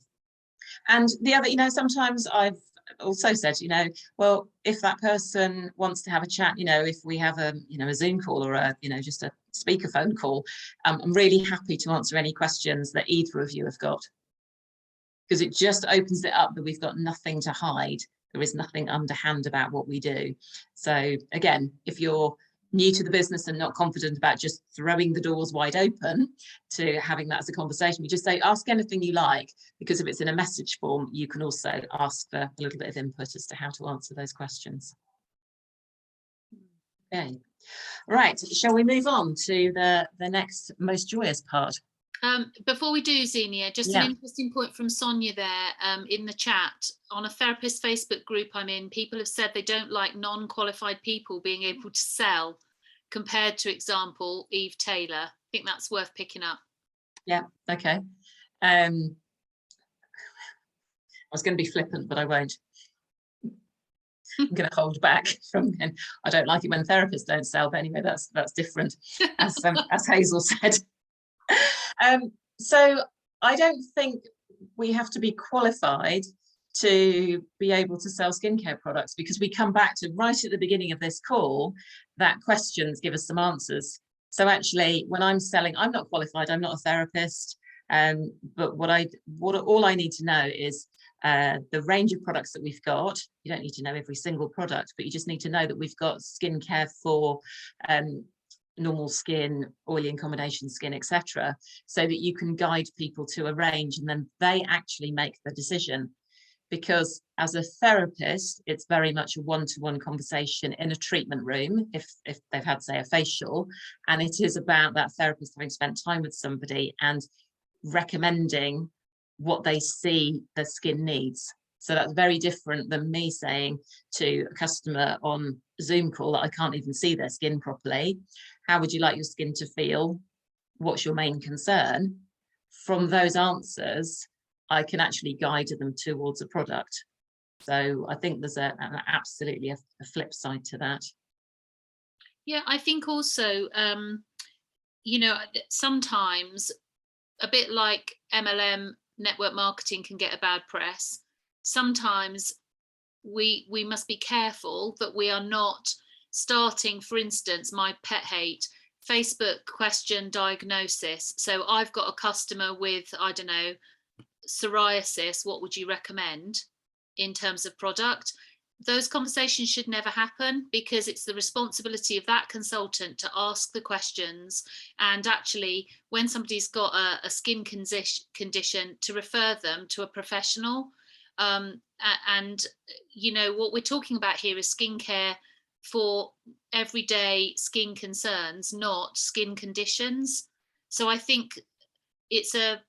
And the other, you know, sometimes I've also said, you know, well, if that person wants to have a chat, you know, if we have a, you know, a Zoom call or a, you know, just a speakerphone call, I'm really happy to answer any questions that either of you have got. Because it just opens it up that we've got nothing to hide. There is nothing underhand about what we do. So again, if you're new to the business and not confident about just throwing the doors wide open to having that as a conversation, we just say, ask anything you like, because if it's in a message form, you can also ask for a little bit of input as to how to answer those questions. Okay, right, shall we move on to the next most joyous part? Before we do, Xenia, just Yeah. an interesting point from Sonia there, in the chat. On a therapist Facebook group I'm in, people have said they don't like non-qualified people being able to sell, compared to, example, Eve Taylor. I think that's worth picking up. Yeah, okay. I was going to be flippant, but I won't. I'm going to hold back from, and I don't like it when therapists don't sell, but anyway, that's different, as Hazel said. So I don't think we have to be qualified to be able to sell skincare products, because we come back to right at the beginning of this call that questions give us some answers. So actually, when I'm selling, I'm not qualified, I'm not a therapist, but all I need to know is the range of products that we've got. You don't need to know every single product, but you just need to know that we've got skincare for normal skin, oily and combination skin, etc., so that you can guide people to a range, and then they actually make the decision. Because as a therapist, it's very much a one-to-one conversation in a treatment room, if they've had, say, a facial, and it is about that therapist having spent time with somebody and recommending what they see the skin needs. So that's very different than me saying to a customer on a Zoom call that I can't even see their skin properly, how would you like your skin to feel? What's your main concern? From those answers, I can actually guide them towards a product. So I think there's absolutely a flip side to that. Yeah, I think also, you know, sometimes a bit like MLM network marketing can get a bad press. Sometimes we must be careful that we are not starting, for instance, my pet hate, Facebook question diagnosis. So I've got a customer with, I don't know, psoriasis, what would you recommend in terms of product? Those conversations should never happen, because it's the responsibility of that consultant to ask the questions, and actually when somebody's got a skin condition, to refer them to a professional. And you know, what we're talking about here is skincare for everyday skin concerns, not skin conditions. So I think it's a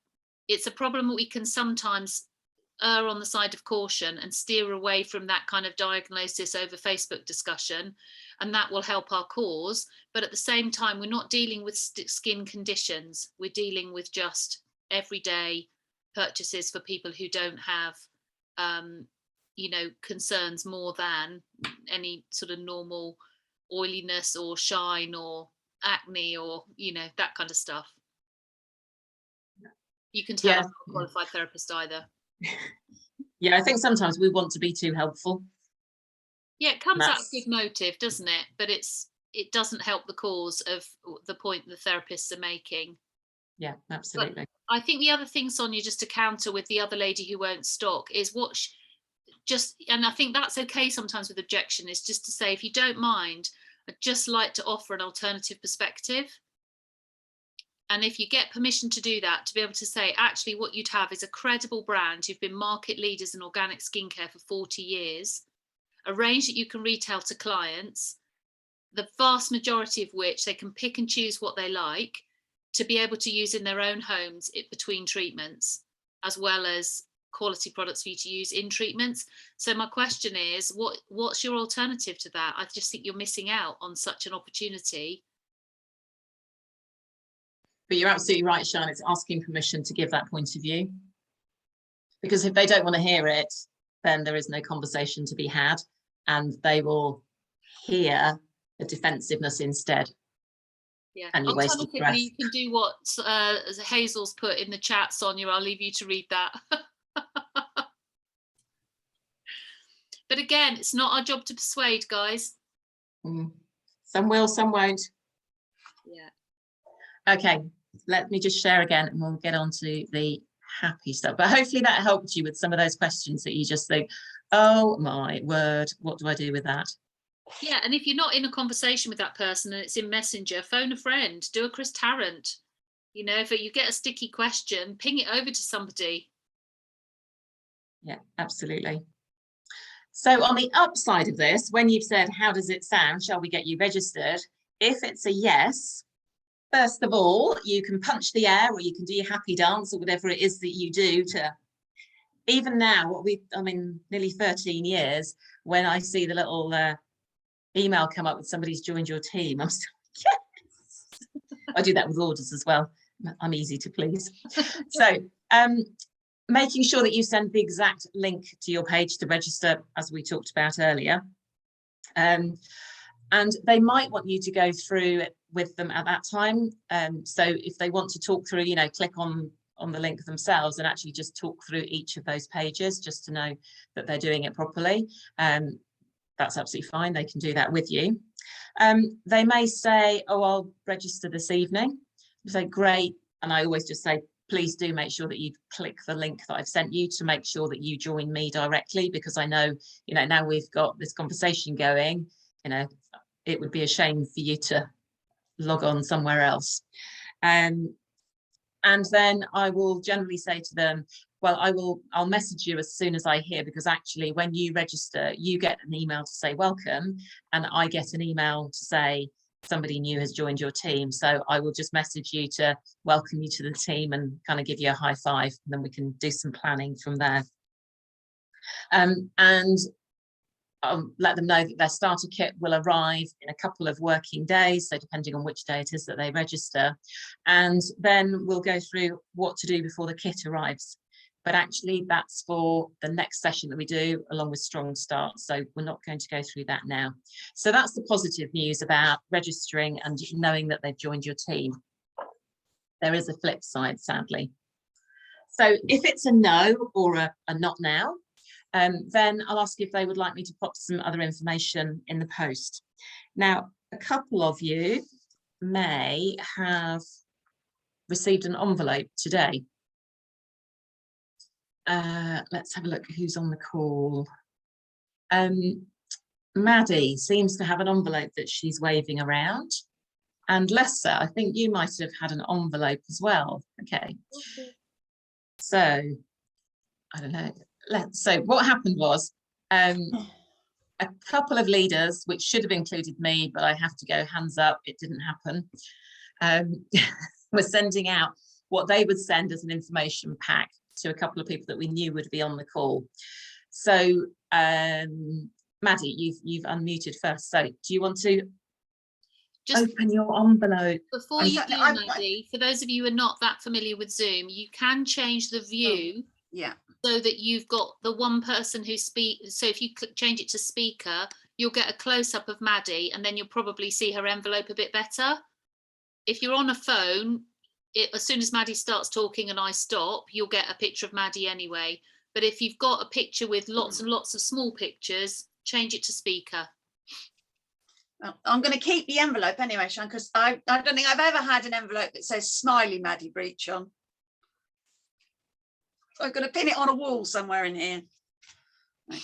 problem that we can sometimes err on the side of caution and steer away from that kind of diagnosis over Facebook discussion, and that will help our cause. But at the same time, we're not dealing with skin conditions. We're dealing with just everyday purchases for people who don't have, you know, concerns more than any sort of normal oiliness or shine or acne or, you know, that kind of stuff. You can tell Yeah. I'm not a qualified therapist either. Yeah, I think sometimes we want to be too helpful. Yeah, it comes out of That's- good motive, doesn't it? But it doesn't help the cause of the point the therapists are making. Yeah, absolutely. I think the other thing, Sonia, just to counter with the other lady who won't stock, is and I think that's okay sometimes with objection, is just to say, if you don't mind, I'd just like to offer an alternative perspective. And if you get permission to do that, to be able to say, actually, what you'd have is a credible brand who've been market leaders in organic skincare for 40 years, a range that you can retail to clients, the vast majority of which they can pick and choose what they like to be able to use in their own homes between treatments, as well as quality products for you to use in treatments. So my question is, what's your alternative to that? I just think you're missing out on such an opportunity. But you're absolutely right, Sian, it's asking permission to give that point of view. Because if they don't want to hear it, then there is no conversation to be had, and they will hear the defensiveness instead. Yeah. And you wasted Alternatively, breath. you can do what Hazel's put in the chat, Sonia. I'll leave you to read that. But again, it's not our job to persuade, guys. Some will, some won't. Yeah. Okay, let me just share again and we'll get on to the happy stuff. But hopefully that helped you with some of those questions that you just think, oh my word, what do I do with that? Yeah, and if you're not in a conversation with that person and it's in Messenger, phone a friend, do a Chris Tarrant. You know, if you get a sticky question, ping it over to somebody. Yeah, absolutely. So on the upside of this, when you've said, how does it sound? Shall we get you registered? If it's a yes, first of all, you can punch the air or you can do your happy dance or whatever it is that you do to, even now, nearly 13 years, when I see the little email come up with somebody's joined your team, I'm still, yes. I do that with orders as well. I'm easy to please. So making sure that you send the exact link to your page to register, as we talked about earlier. And they might want you to go through it with them at that time. So if they want to talk through, you know, click on the link themselves and actually just talk through each of those pages just to know that they're doing it properly. That's absolutely fine. They can do that with you. They may say, oh, I'll register this evening. You say, great. And I always just say, please do make sure that you click the link that I've sent you to make sure that you join me directly, because I know, you know, now we've got this conversation going, you know, it would be a shame for you to log on somewhere else. And then I will generally say to them, well, I'll message you as soon as I hear, because actually when you register, you get an email to say welcome, and I get an email to say somebody new has joined your team. So I will just message you to welcome you to the team and kind of give you a high five, and then we can do some planning from there. And I'll let them know that their starter kit will arrive in a couple of working days, so depending on which day it is that they register. And then we'll go through what to do before the kit arrives. But actually that's for the next session that we do along with Strong Start. So we're not going to go through that now. So that's the positive news about registering and knowing that they've joined your team. There is a flip side, sadly. So if it's a no or a not now, then I'll ask if they would like me to pop some other information in the post. Now, a couple of you may have received an envelope today. Let's have a look who's on the call. Maddie seems to have an envelope that she's waving around. And Lessa, I think you might have had an envelope as well. Okay. So, I don't know. So what happened was, a couple of leaders, which should have included me, but I have to go hands up, it didn't happen, were sending out what they would send as an information pack to a couple of people that we knew would be on the call. So, Maddie, you've unmuted first. So do you want to Just open your envelope? before you do, I- Maddie, for those of you who are not that familiar with Zoom, you can change the view Yeah. so that you've got the one person who so if you change it to speaker, you'll get a close-up of Maddie, and then you'll probably see her envelope a bit better. If you're on a phone, as soon as Maddie starts talking and I stop, you'll get a picture of Maddie anyway. But if you've got a picture with lots and lots of small pictures, change it to speaker. Well, I'm going to keep the envelope anyway, Sean, because I don't think I've ever had an envelope that says Smiley Maddie Breach on. So I'm going to pin it on a wall somewhere in here. Right.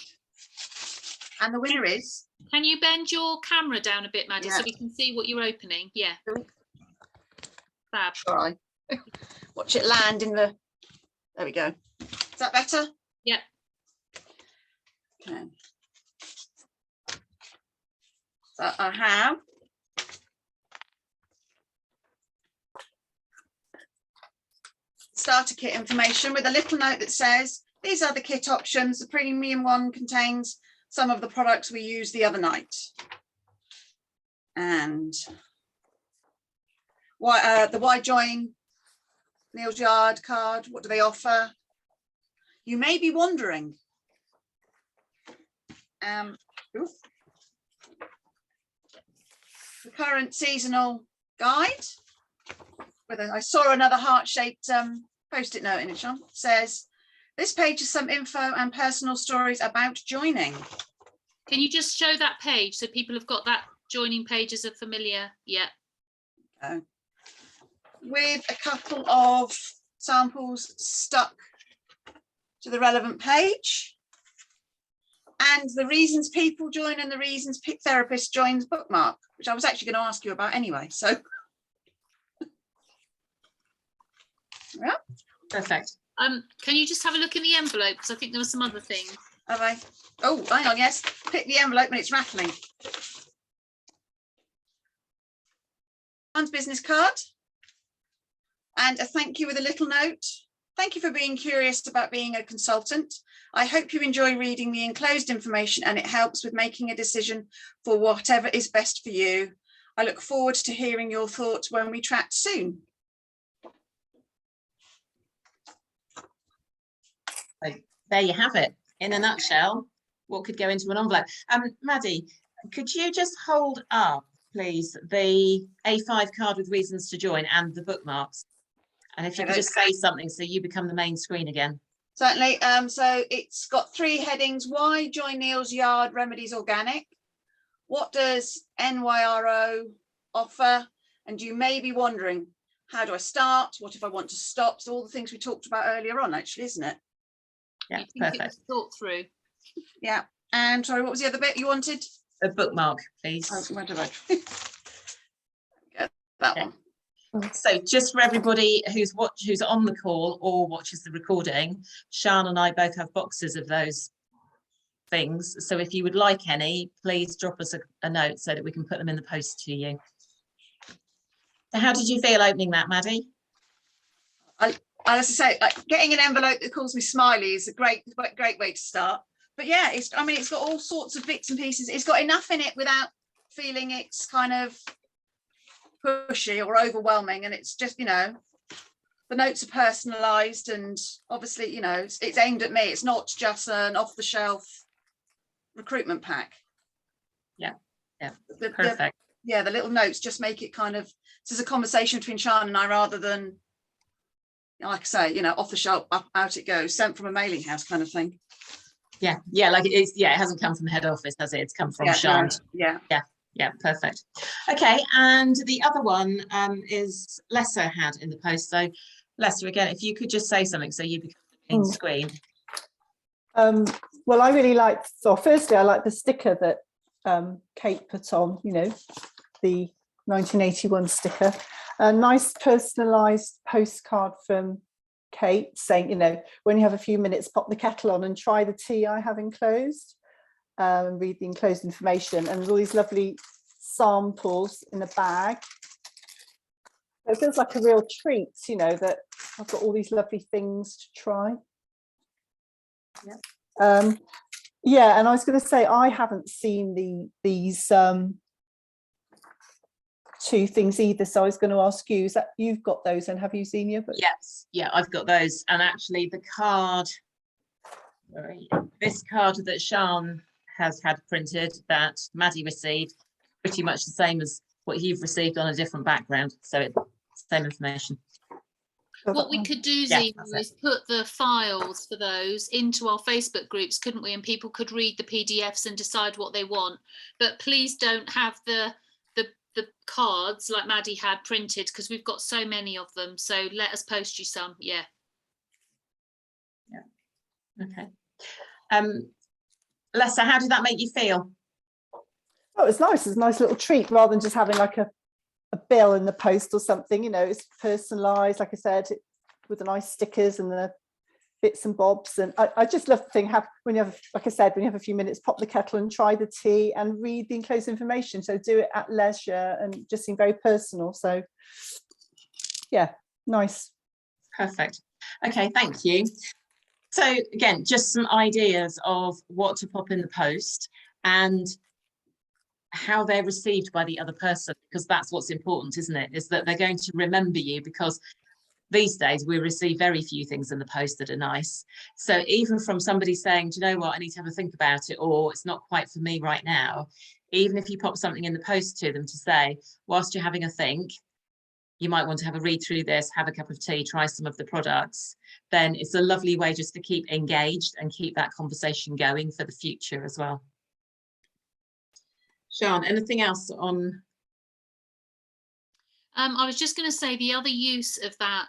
And the winner is... Can you bend your camera down a bit, Maddie, Yeah. so we can see what you're opening? Yeah. Fab. Try. Watch it land in the... There we go. Is that better? Yep. Okay. So I have starter kit information with a little note that says, these are the kit options. The premium one contains some of the products we used the other night. And the Why Join Neil's Yard card, what do they offer? You may be wondering. The current seasonal guide. I saw another heart-shaped post-it note in it, Sean. Says, this page is some info and personal stories about joining. Can you just show that page so people have got that joining page as a familiar? Yeah. With a couple of samples stuck to the relevant page. And the reasons people join and the reasons therapists joins bookmark, which I was actually going to ask you about anyway. So, yeah. Perfect. Can you just have a look in the envelope, because I think there were some other things. Have I? Oh, hang on, yes. Pick the envelope when it's rattling. One's business card. And a thank you with a little note. Thank you for being curious about being a consultant. I hope you enjoy reading the enclosed information and it helps with making a decision for whatever is best for you. I look forward to hearing your thoughts when we chat soon. So there you have it. In a nutshell, what could go into an envelope? Maddie, could you just hold up, please, the A5 card with reasons to join and the bookmarks? And if you could just say something so you become the main screen again. Certainly. So it's got 3 headings. Why join Neil's Yard Remedies Organic? What does NYRO offer? And you may be wondering, how do I start? What if I want to stop? So all the things we talked about earlier on, actually, isn't it? Yeah, I think it was perfect. thought through. Yeah. And sorry, what was the other bit you wanted? A bookmark, please. Oh, where did I get that Okay. one? So just for everybody who's on the call or watches the recording, Sian and I both have boxes of those things. So if you would like any, please drop us a note so that we can put them in the post to you. So how did you feel opening that, Maddie? As I say, getting an envelope that calls me Smiley is a great way to start. But yeah, it's got all sorts of bits and pieces. It's got enough in it without feeling it's kind of pushy or overwhelming, and it's just, the notes are personalized, and obviously, it's aimed at me. It's not just an off-the-shelf recruitment pack. Yeah, perfect. The little notes just make it kind of, this is a conversation between Sian and I rather than, like I say, off the shelf, out it goes, sent from a mailing house kind of thing. Yeah, like it hasn't come from head office, has it? It's come from Sian. No, Yeah, perfect. Okay, and the other one is Lesser had in the post. So Lesser, again, if you could just say something so you become the main screen. Well, I really liked, so firstly, I like the sticker that Kate put on, the 1981 sticker. A nice personalised postcard from Kate saying, when you have a few minutes, pop the kettle on and try the tea I have enclosed. and read the enclosed information. And there's all these lovely samples in a bag. It feels like a real treat, you know, that I've got all these lovely things to try. Yeah, and I was going to say, I haven't seen these 2 things either, so I was going to ask you, is that you've got those, and have you seen your book? Yes, yeah, I've got those. And actually the card, this card that Sian has had printed that Maddie received, pretty much the same as what you've received on a different background. So it's same information. What we could do, Yeah, Zena, that's it. is put the files for those into our Facebook groups, couldn't we? And people could read the PDFs and decide what they want. But please don't have the cards like Maddie had printed, because we've got so many of them. So let us post you some. Yeah. Okay. Lessa, how did that make you feel? Oh, it's nice. It's a nice little treat, rather than just having like a bill in the post or something. You know, it's personalised, like I said, with the nice stickers and the bits and bobs. And I just love the thing, when you have, like I said, when you have a few minutes, pop the kettle and try the tea and read the enclosed information. So do it at leisure and just seem very personal. So yeah, nice. Perfect. Okay, thank you. So again, just some ideas of what to pop in the post and how they're received by the other person, because that's what's important, isn't it? Is that they're going to remember you, because these days we receive very few things in the post that are nice. So even from somebody saying, do you know what, I need to have a think about it, or it's not quite for me right now, even if you pop something in the post to them to say, whilst you're having a think, you might want to have a read through this, have a cup of tea, try some of the products, then it's a lovely way just to keep engaged and keep that conversation going for the future as well. Sian, anything else on? I was just going to say the other use of that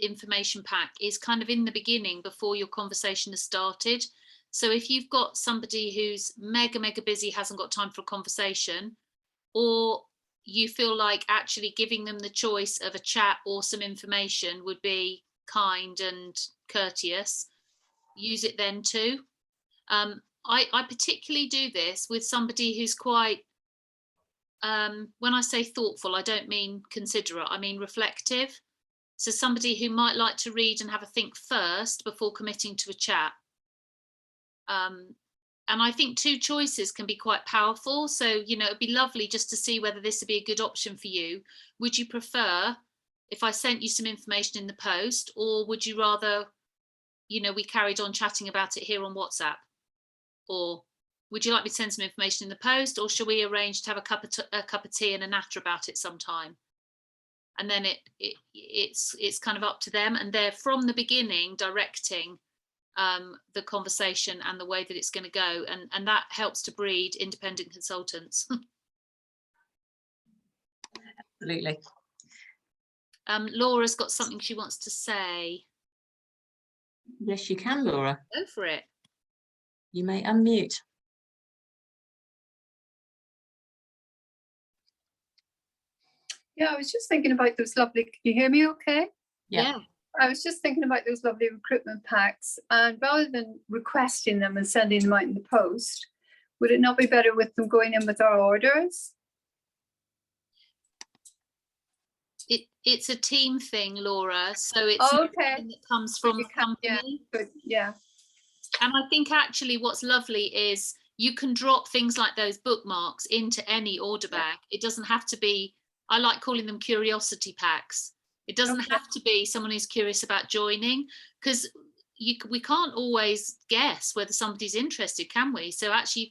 information pack is kind of in the beginning, before your conversation has started. So if you've got somebody who's mega busy, hasn't got time for a conversation, or you feel like actually giving them the choice of a chat or some information would be kind and courteous, use it then too. I particularly do this with somebody who's quite, when I say thoughtful, I don't mean considerate, I mean reflective. So somebody who might like to read and have a think first before committing to a chat. And I think 2 choices can be quite powerful. So, you know, it'd be lovely just to see whether this would be a good option for you. Would you prefer if I sent you some information in the post, or would you rather, you know, we carried on chatting about it here on WhatsApp? Or would you like me to send some information in the post, or shall we arrange to have a cup of tea and a natter about it sometime? And then it's kind of up to them, and they're from the beginning directing the conversation and the way that it's going to go, and that helps to breed independent consultants. Absolutely. Laura's got something she wants to say. Yes, you can, Laura. Go for it. You may unmute. Yeah, I was just thinking about those lovely, can you hear me okay? Yeah. I was just thinking about those lovely recruitment packs, and rather than requesting them and sending them out in the post, would it not be better with them going in with our orders? It's a team thing, Laura. So it's Oh, not okay. something that comes from you the can't- yeah. company. Good, yeah. And I think actually what's lovely is you can drop things like those bookmarks into any order bag. It doesn't have to be, I like calling them curiosity packs. It doesn't Okay. have to be someone who's curious about joining, because we can't always guess whether somebody's interested, can we? So actually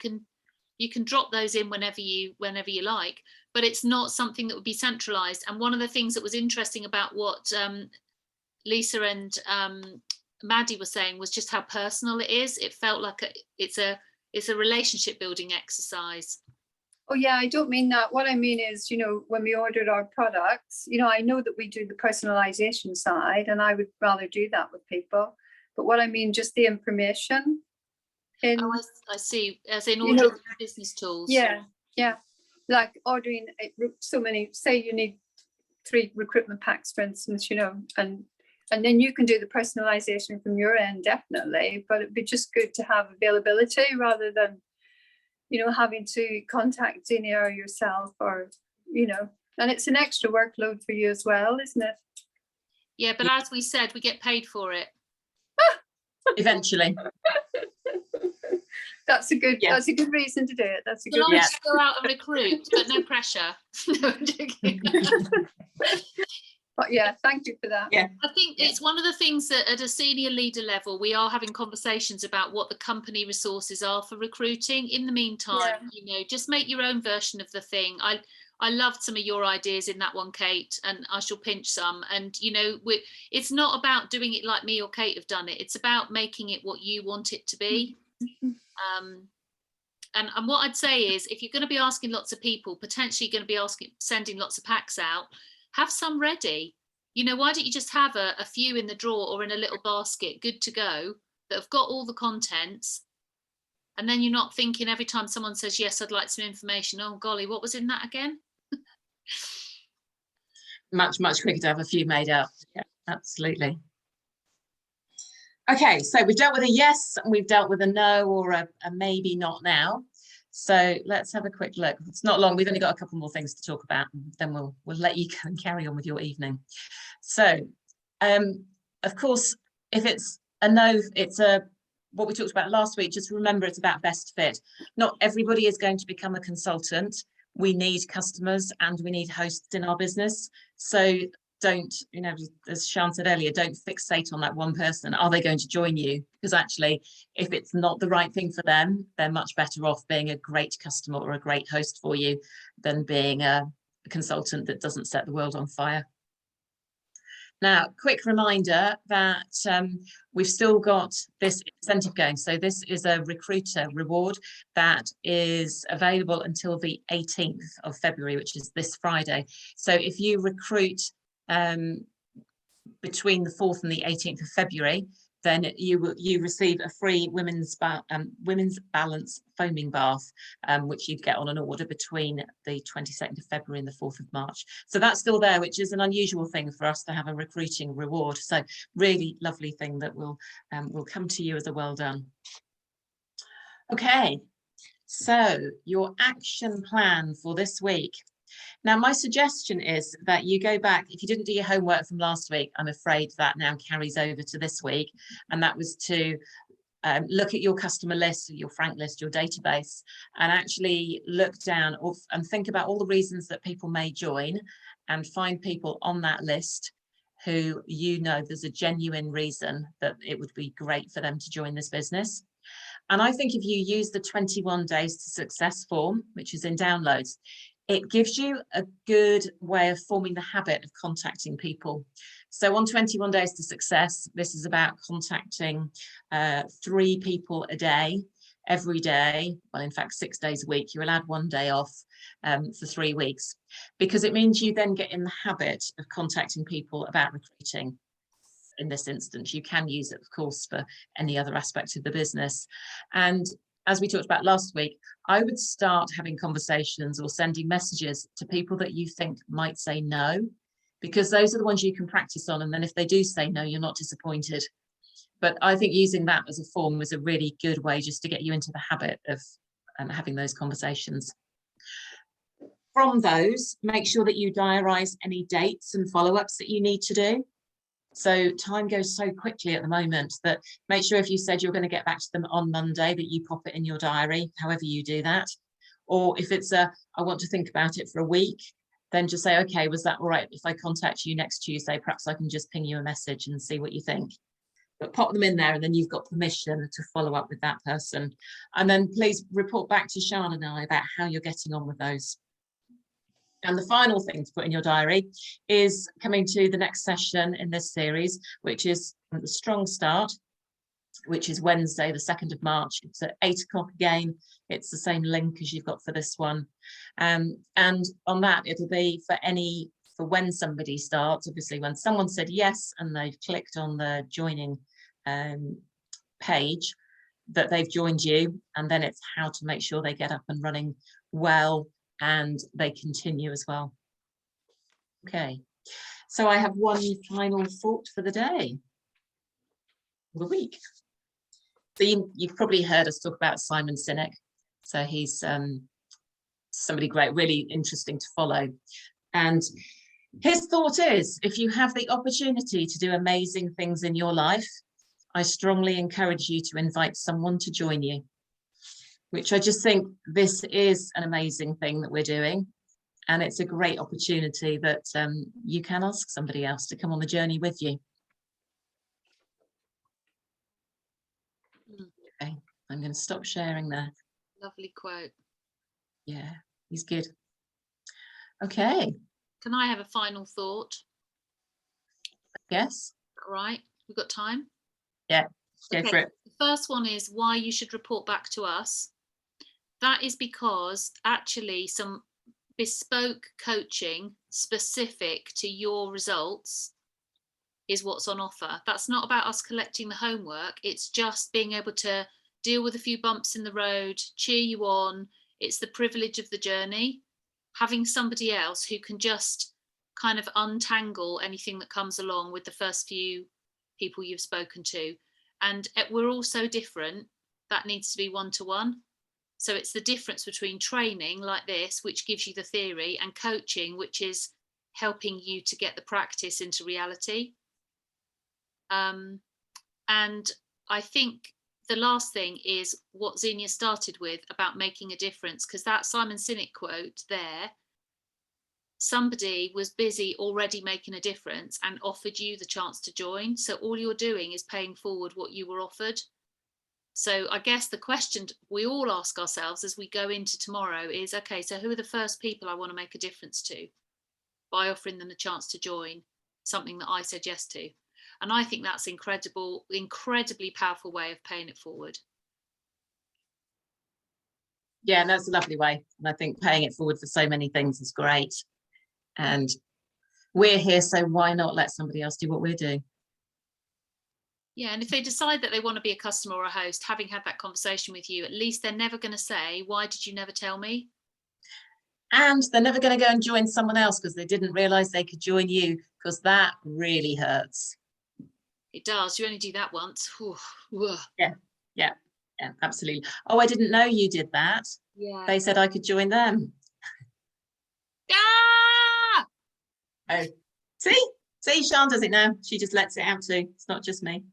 you can drop those in whenever you like, but it's not something that would be centralized. And one of the things that was interesting about what Lisa and Maddie were saying was just how personal it is. It felt like it's a relationship building exercise. Oh yeah, I don't mean that. What I mean is, you know, when we ordered our products, you know, I know that we do the personalization side, and I would rather do that with people. But what I mean, just the information. Oh, I see. As in You know, ordering business tools. Yeah, yeah. Like ordering so many, say you need 3 recruitment packs, for instance, you know, and then you can do the personalization from your end, definitely. But it'd be just good to have availability rather than you know, having to contact Zinnia or yourself, or, you know, and it's an extra workload for you as well, isn't it? Yeah, but as we said, we get paid for it. Eventually. That's a good, Yeah. that's a good reason to do it. That's a We'll good. Yeah. always go out and recruit, but no pressure. No, I'm joking. But yeah, thank you for that. Yeah. I think it's one of the things that at a senior leader level, we are having conversations about what the company resources are for recruiting. In the meantime, you know, just make your own version of the thing. I loved some of your ideas in that one, Kate, and I shall pinch some. And, you know, it's not about doing it like me or Kate have done it. It's about making it what you want it to be. And what I'd say is, if you're going to be asking lots of people, potentially going to be sending lots of packs out, have some ready. You know, why don't you just have a few in the drawer or in a little basket, good to go, that have got all the contents. And then you're not thinking every time someone says, yes, I'd like some information, oh golly, what was in that again? Much quicker to have a few made up. Yeah, absolutely. Okay, so we've dealt with a yes, and we've dealt with a no or a maybe not now. So let's have a quick look. It's not long. We've only got a couple more things to talk about, and then we'll let you go and carry on with your evening. So, of course, if it's a no, it's what we talked about last week. Just remember, it's about best fit. Not everybody is going to become a consultant. We need customers and we need hosts in our business. So don't, you know, as Sian said earlier, don't fixate on that one person. Are they going to join you? Because actually, if it's not the right thing for them, they're much better off being a great customer or a great host for you than being a consultant that doesn't set the world on fire. Now, quick reminder that we've still got this incentive going. So this is a recruiter reward that is available until the 18th of February, which is this Friday. So if you recruit between the 4th and the 18th of February, then you receive a free Women's Balance foaming bath, which you'd get on an order between the 22nd of February and the 4th of March. So that's still there, which is an unusual thing for us to have a recruiting reward. So really lovely thing that will come to you as a well done. Okay, so your action plan for this week. Now, my suggestion is that you go back, if you didn't do your homework from last week, I'm afraid that now carries over to this week, and that was to look at your customer list, your Frank list, your database, and actually look down and think about all the reasons that people may join, and find people on that list who you know there's a genuine reason that it would be great for them to join this business. And I think if you use the 21 days to success form, which is in downloads, it gives you a good way of forming the habit of contacting people. So on 21 days to success, this is about contacting 3 people a day, every day. Well, in fact, 6 days a week. You're allowed 1 day off for 3 weeks, because it means you then get in the habit of contacting people about recruiting. In this instance, you can use it, of course, for any other aspect of the business. And as we talked about last week, I would start having conversations or sending messages to people that you think might say no, because those are the ones you can practice on. And then if they do say no, you're not disappointed. But I think using that as a form is a really good way just to get you into the habit of having those conversations. From those, make sure that you diarise any dates and follow-ups that you need to do. So time goes so quickly at the moment that make sure if you said you're going to get back to them on Monday, that you pop it in your diary, however you do that. Or if it's I want to think about it for a week, then just say, okay, was that all right if I contact you next Tuesday? Perhaps I can just ping you a message and see what you think. But pop them in there, and then you've got permission to follow up with that person. And then please report back to Sian and I about how you're getting on with those. And the final thing to put in your diary is coming to the next session in this series, which is the Strong Start, which is Wednesday, the 2nd of March. It's at 8 o'clock again. It's the same link as you've got for this one. And on that, it'll be for when somebody starts, obviously when someone said yes and they've clicked on the joining page, that they've joined you, and then it's how to make sure they get up and running well and they continue as well. Okay, so I have one final thought for the day, the week. So you've probably heard us talk about Simon Sinek. So he's somebody great, really interesting to follow. And his thought is, if you have the opportunity to do amazing things in your life, I strongly encourage you to invite someone to join you, which I just think this is an amazing thing that we're doing. And it's a great opportunity that you can ask somebody else to come on the journey with you. Okay, I'm going to stop sharing there. Lovely quote. Yeah, he's good. Okay, Can I have a final thought? yes, All right, we've got time. go Okay. for it. The first one is why you should report back to us. That is because actually some bespoke coaching specific to your results is what's on offer. That's not about us collecting the homework. It's just being able to deal with a few bumps in the road, cheer you on. It's the privilege of the journey. Having somebody else who can just kind of untangle anything that comes along with the first few people you've spoken to. And we're all so different. That needs to be one-to-one. So it's the difference between training like this, which gives you the theory, and coaching, which is helping you to get the practice into reality. And I think the last thing is what Xenia started with about making a difference, because that Simon Sinek quote there, somebody was busy already making a difference and offered you the chance to join. So all you're doing is paying forward what you were offered. So I guess the question we all ask ourselves as we go into tomorrow is, okay, so who are the first people I want to make a difference to by offering them the chance to join something that I said yes to? And I think that's incredibly powerful way of paying it forward. Yeah, and that's a lovely way. And I think paying it forward for so many things is great. And we're here, so why not let somebody else do what we're doing? Yeah, and if they decide that they want to be a customer or a host, having had that conversation with you, at least they're never going to say, why did you never tell me? And they're never going to go and join someone else because they didn't realize they could join you, because that really hurts. It does. You only do that once. Yeah, absolutely. Oh, I didn't know you did that. Yeah. They said I could join them. Ah! Oh, see, Sian does it now. She just lets it out too. It's not just me.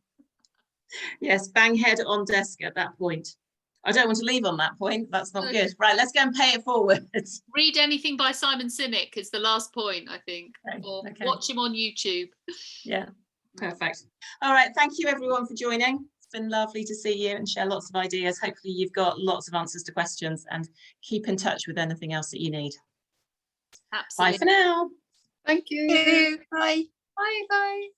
Yes, bang head on desk at that point. I don't want to leave on that point. That's not good. Right, let's go and pay it forward. Read anything by Simon Sinek is the last point, I think. Okay, Or okay. watch him on YouTube. Yeah, perfect. All right, thank you everyone for joining. It's been lovely to see you and share lots of ideas. Hopefully you've got lots of answers to questions, and keep in touch with anything else that you need. Absolutely. Bye for now. Thank you. Bye. Bye bye.